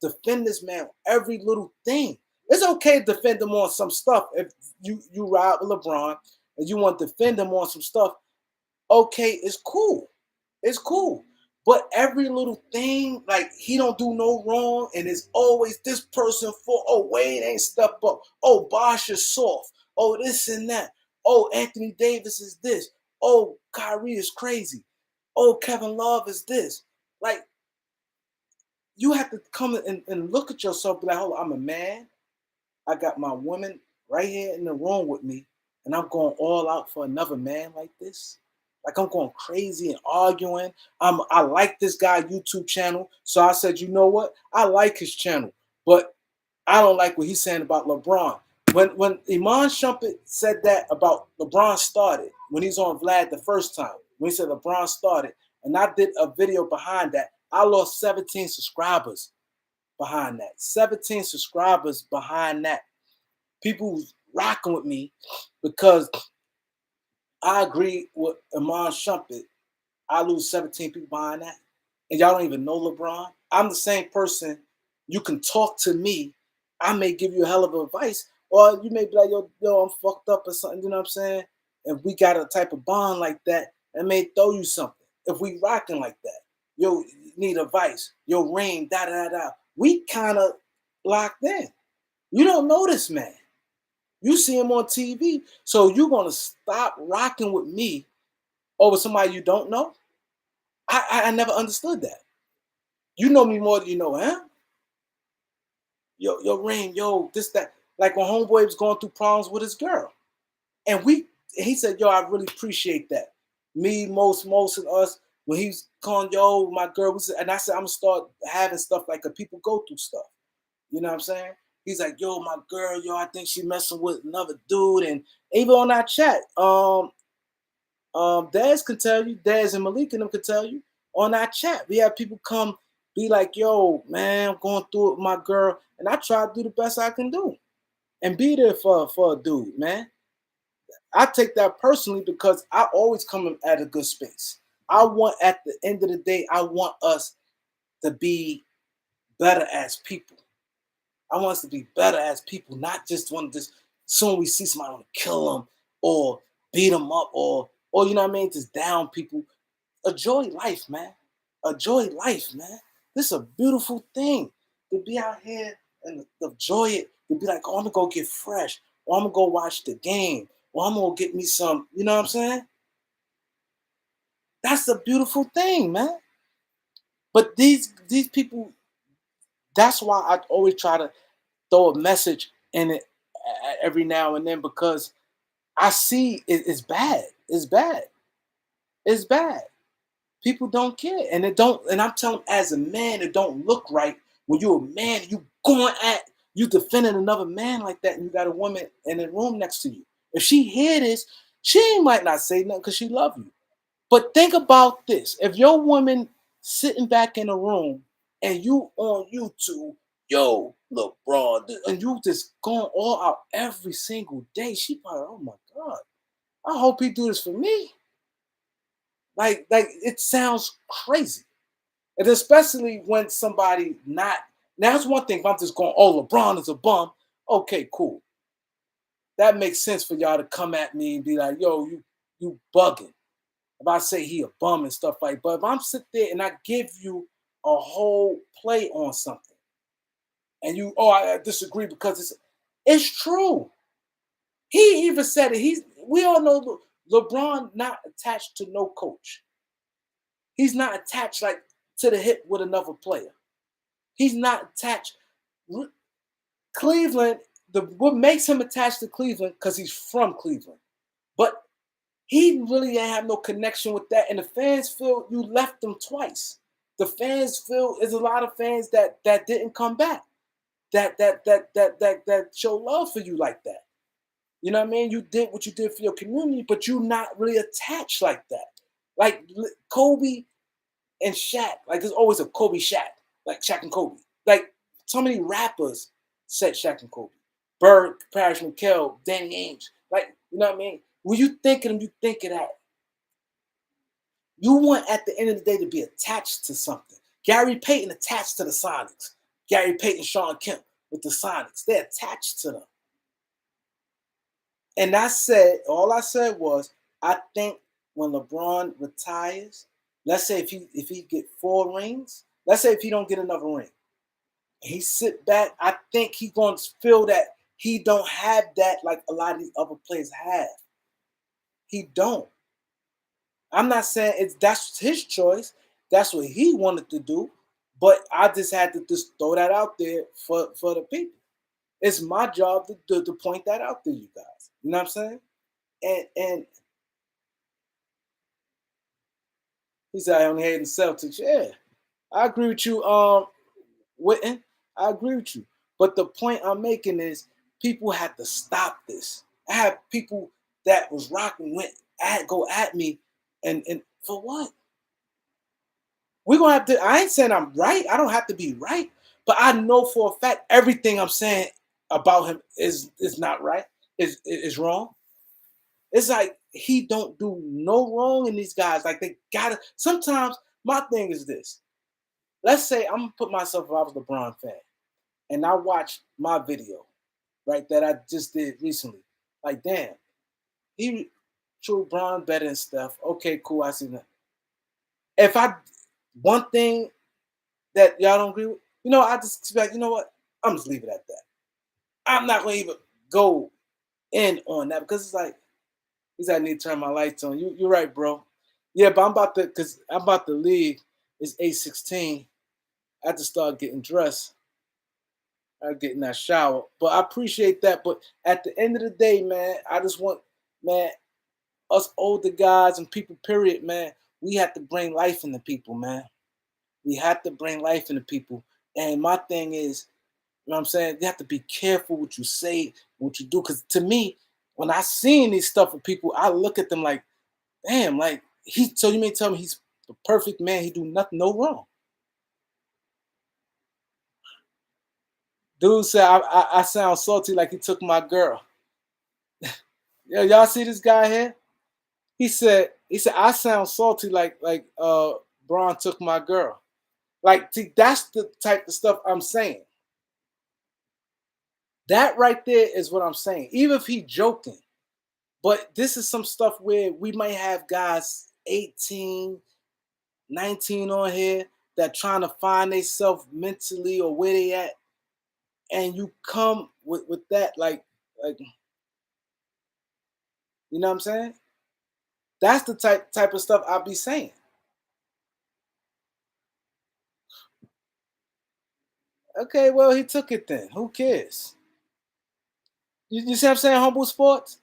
defend this man every little thing. It's okay to defend him on some stuff. If you ride with LeBron and you want to defend him on some stuff, okay, it's cool. It's cool. But every little thing, like he don't do no wrong, and it's always this person for, oh, Wade ain't step up. Oh, Bosh is soft. Oh, this and that. Oh, Anthony Davis is this. Oh, Kyrie is crazy. Oh, Kevin Love is this. Like, you have to come and look at yourself, be like, hold on, I'm a man. I got my woman right here in the room with me, and I'm going all out for another man like this. Like I'm going crazy and arguing. I like this guy YouTube channel, so I said, you know what? I like his channel, but I don't like what he's saying about LeBron. When Iman Shumpert said that about LeBron started when he's on Vlad the first time, when he said LeBron started, and I did a video behind that, I lost 17 subscribers behind that. 17 subscribers behind that. People rocking with me because I agree with Iman Shumpert. I lose 17 people behind that. And y'all don't even know LeBron. I'm the same person. You can talk to me. I may give you a hell of advice. Or you may be like, yo, I'm fucked up or something. You know what I'm saying? If we got a type of bond like that, I may throw you something. If we rocking like that, yo, need advice. Yo, rain, da da da. We kind of locked in. You don't know this man. You see him on TV. So you're gonna stop rocking with me over somebody you don't know? I never understood that. You know me more than you know him. Yo, Rain, yo, this, that. Like when Homeboy was going through problems with his girl. And he said, yo, I really appreciate that. Me, most, and us, when he's calling, yo, my girl, and I said, I'm gonna start having stuff like people go through stuff. You know what I'm saying? He's like, yo, my girl, yo, I think she messing with another dude. And even on our chat, Daz can tell you, Daz and Malik and them can tell you on our chat. We have people come be like, yo, man, I'm going through it with my girl. And I try to do the best I can do and be there for a dude, man. I take that personally because I always come in at a good space. I want, at the end of the day, I want us to be better as people. I want us to be better as people, not just want to just soon we see somebody want to kill them or beat them up or you know what I mean, just down people. Enjoy life, man. Enjoy life, man. This is a beautiful thing to be out here and enjoy it. To be like, oh, I'm gonna go get fresh, or I'm gonna go watch the game, or I'm gonna get me some. You know what I'm saying? That's a beautiful thing, man. But these people, that's why I always try to throw a message in it every now and then because I see it's bad. It's bad. It's bad. People don't care, and it don't. And I'm telling, as a man, it don't look right when you're a man. You going at you defending another man like that, and you got a woman in the room next to you. If she hear this, she might not say nothing because she love you. But think about this: if your woman sitting back in a room and you on YouTube yo, LeBron, and you just going all out every single day. She probably, oh my God, I hope he do this for me. Like it sounds crazy. And especially when somebody not, now that's one thing. If I'm just going, oh, LeBron is a bum. Okay, cool. That makes sense for y'all to come at me and be like, yo, you bugging. If I say he a bum and stuff like, but if I'm sit there and I give you a whole play on something, and you, oh, I disagree because it's true. He even said it. We all know LeBron not attached to no coach. He's not attached like to the hip with another player. He's not attached. Cleveland, what makes him attached to Cleveland because he's from Cleveland. But he really didn't have no connection with that. And the fans feel you left them twice. The fans feel there's a lot of fans that didn't come back. That show love for you like that. You know what I mean? You did what you did for your community, but you're not really attached like that. Like Kobe and Shaq, like there's always a Kobe Shaq, like Shaq and Kobe. Like so many rappers said Shaq and Kobe. Bird, Parrish McKell, Danny Ainge. Like, you know what I mean? When you think of them, you think of that. You want at the end of the day to be attached to something. Gary Payton attached to the Sonics. Gary Payton, Sean Kemp with the Sonics. They're attached to them. And all I said was, I think when LeBron retires, let's say if he get 4 rings, let's say if he don't get another ring, he sit back, I think he gonna feel that he don't have that like a lot of these other players have. He don't. I'm not saying that's his choice. That's what he wanted to do. But I just had to just throw that out there for the people. It's my job to point that out to you guys. You know what I'm saying? And he said I only hate the Celtics. Yeah, I agree with you, Witten. I agree with you. But the point I'm making is people had to stop this. I had people that was rocking go at me and for what? We're gonna have to. I ain't saying I'm right. I don't have to be right, but I know for a fact everything I'm saying about him is not right. Is wrong. It's like he don't do no wrong in these guys. Like they gotta. Sometimes my thing is this. Let's say I'm gonna put myself if I was a LeBron fan, and I watched my video, right, that I just did recently. Like, damn, he true Bron better than Steph. Okay, cool. I see that. If I one thing that y'all don't agree with, I just expect, you know what? I'm just leave it at that. I'm not gonna even go in on that because it's like he's I need to turn my lights on. You're right, bro. Yeah, but I'm about to leave. It's 8:16. I have to start getting dressed. I get in that shower. But I appreciate that. But at the end of the day, man, I just want, man, us older guys and people, period, man, we have to bring life into people, man. We have to bring life into people. And my thing is, you know what I'm saying? You have to be careful what you say, what you do. Because to me, when I seen these stuff with people, I look at them like, damn, like so you may tell me he's the perfect man, he do nothing, no wrong. Dude said I sound salty like he took my girl. Yo, y'all see this guy here? He said I sound salty like Braun took my girl. Like, see, that's the type of stuff I'm saying. That right there is what I'm saying. Even if he joking, but this is some stuff where we might have guys 18, 19 on here that trying to find themselves mentally or where they at, and you come with that like you know what I'm saying? That's the type of stuff I'll be saying. Okay, well, he took it then. Who cares? You see what I'm saying? Humble Sports?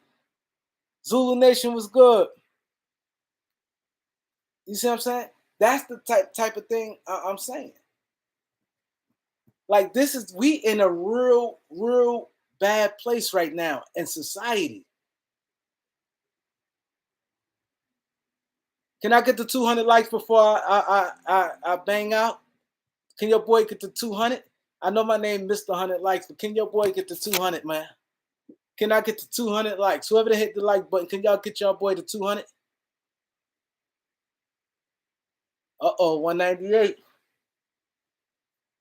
Zulu Nation was good. You see what I'm saying? That's the type of thing I'm saying. Like this is we in a real bad place right now in society. Can I get the 200 likes before I bang out? Can your boy get to 200? I know my name missed 100 likes, but can your boy get to 200, man? Can I get to 200 likes? Whoever that hit the like button, can y'all get y'all boy to 200? Uh-oh, 198.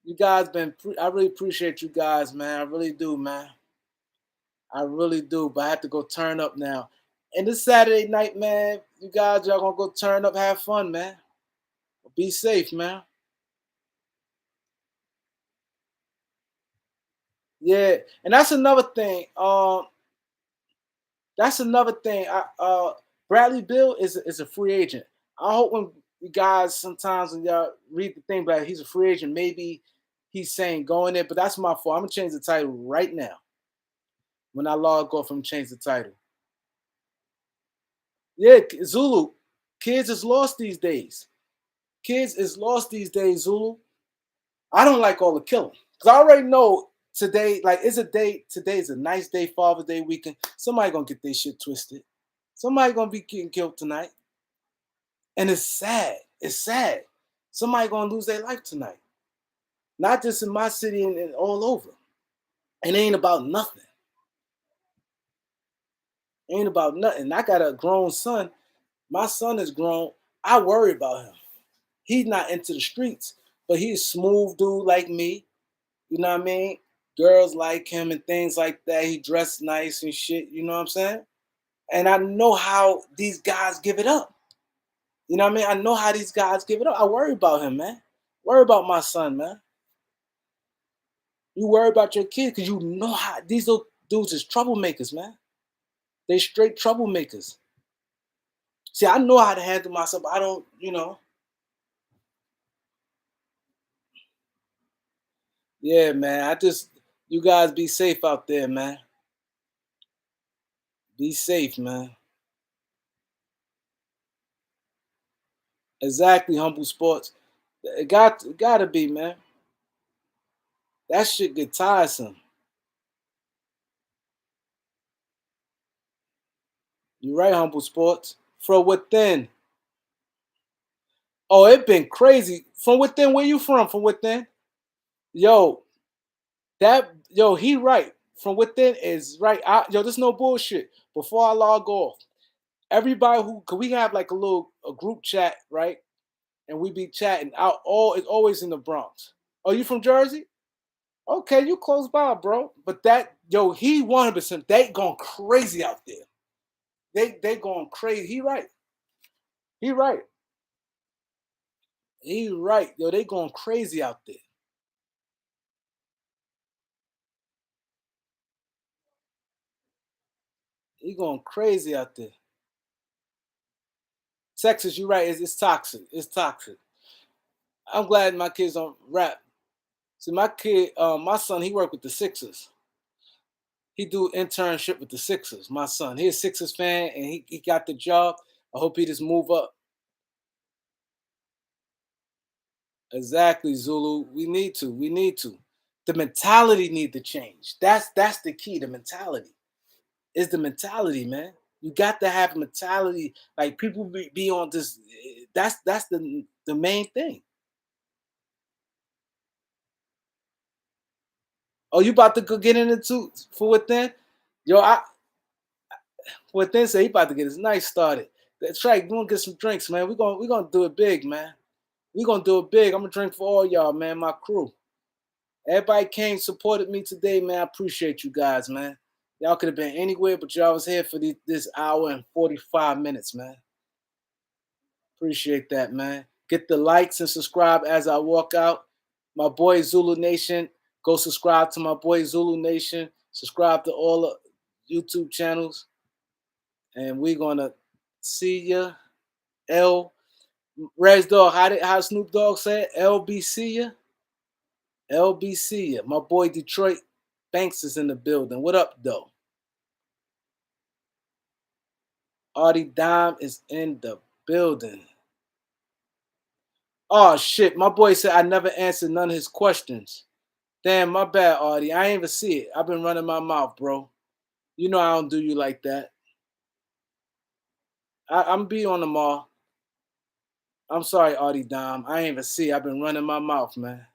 You guys I really appreciate you guys, man. I really do, man. I really do, but I have to go turn up now. And this Saturday night, man, you guys, y'all gonna go turn up, have fun, man. Be safe, man. Yeah, and that's another thing. That's another thing. Bradley Beal is a free agent. I hope when you guys sometimes when y'all read the thing, but he's a free agent, maybe he's saying go in there, but that's my fault. I'm gonna change the title right now. When I log off, I'm gonna change the title. Yeah, Zulu. Kids is lost these days. Kids is lost these days, Zulu. I don't like all the killing. Because I already know today, like it's a day, today's a nice day, Father's Day weekend. Somebody gonna get their shit twisted. Somebody gonna be getting killed tonight. And it's sad. It's sad. Somebody gonna lose their life tonight. Not just in my city and all over. It ain't about nothing. It ain't about nothing. I got a grown son. My son is grown. I worry about him. He's not into the streets, but he's a smooth dude like me. You know what I mean? Girls like him and things like that. He dressed nice and shit. You know what I'm saying? And I know how these guys give it up. You know what I mean? I know how these guys give it up. I worry about him, man. Worry about my son, man. You worry about your kid because you know how these little dudes is troublemakers, man. They straight troublemakers. See, I know how to handle myself. I don't, Yeah, man. You guys be safe out there, man. Be safe, man. Exactly, humble sports. It gotta be, man. That shit get tiresome. You right, humble sports. From within. Oh, it been crazy. From within, where you from? From within? Yo, he right. From within is right. This no bullshit. Before I log off, everybody cause we have like a group chat, right? And we be chatting out it's always in the Bronx. Oh, you from Jersey? Okay, you close by, bro. But he 100%, they going crazy out there. They going crazy. He right. He right. He right. Yo, they going crazy out there. He going crazy out there. Texas, you right. It's toxic. It's toxic. I'm glad my kids don't rap. See, my son, he worked with the Sixers. He do internship with the Sixers. My son, he's a Sixers fan, and he got the job. I hope he just move up. Exactly, Zulu. We need to. We need to. The mentality need to change. That's the key. The mentality is the mentality, man. You got to have a mentality. Like people be on this. That's the main thing. Oh, you about to go get into for within? Yo, within say he about to get his night started. That's right. We're gonna get some drinks, man. We're gonna do it big, man. We're gonna do it big. I'm gonna drink for all y'all, man. My crew. Everybody came, supported me today, man. I appreciate you guys, man. Y'all could have been anywhere, but y'all was here for this hour and 45 minutes, man. Appreciate that, man. Get the likes and subscribe as I walk out. My boy Zulu Nation, go subscribe to my boy Zulu Nation. Subscribe to all the YouTube channels. And we're gonna see ya. L Rez Dog, how Snoop Dogg said? LBC ya. LBC ya. My boy Detroit Banks is in the building. What up, though? Artie Dime is in the building. Oh shit, my boy said I never answered none of his questions. Damn, my bad, Artie. I ain't even see it. I've been running my mouth, bro. You know I don't do you like that. I'm be on them all. I'm sorry, Artie Dime. I ain't even see it. I've been running my mouth, man.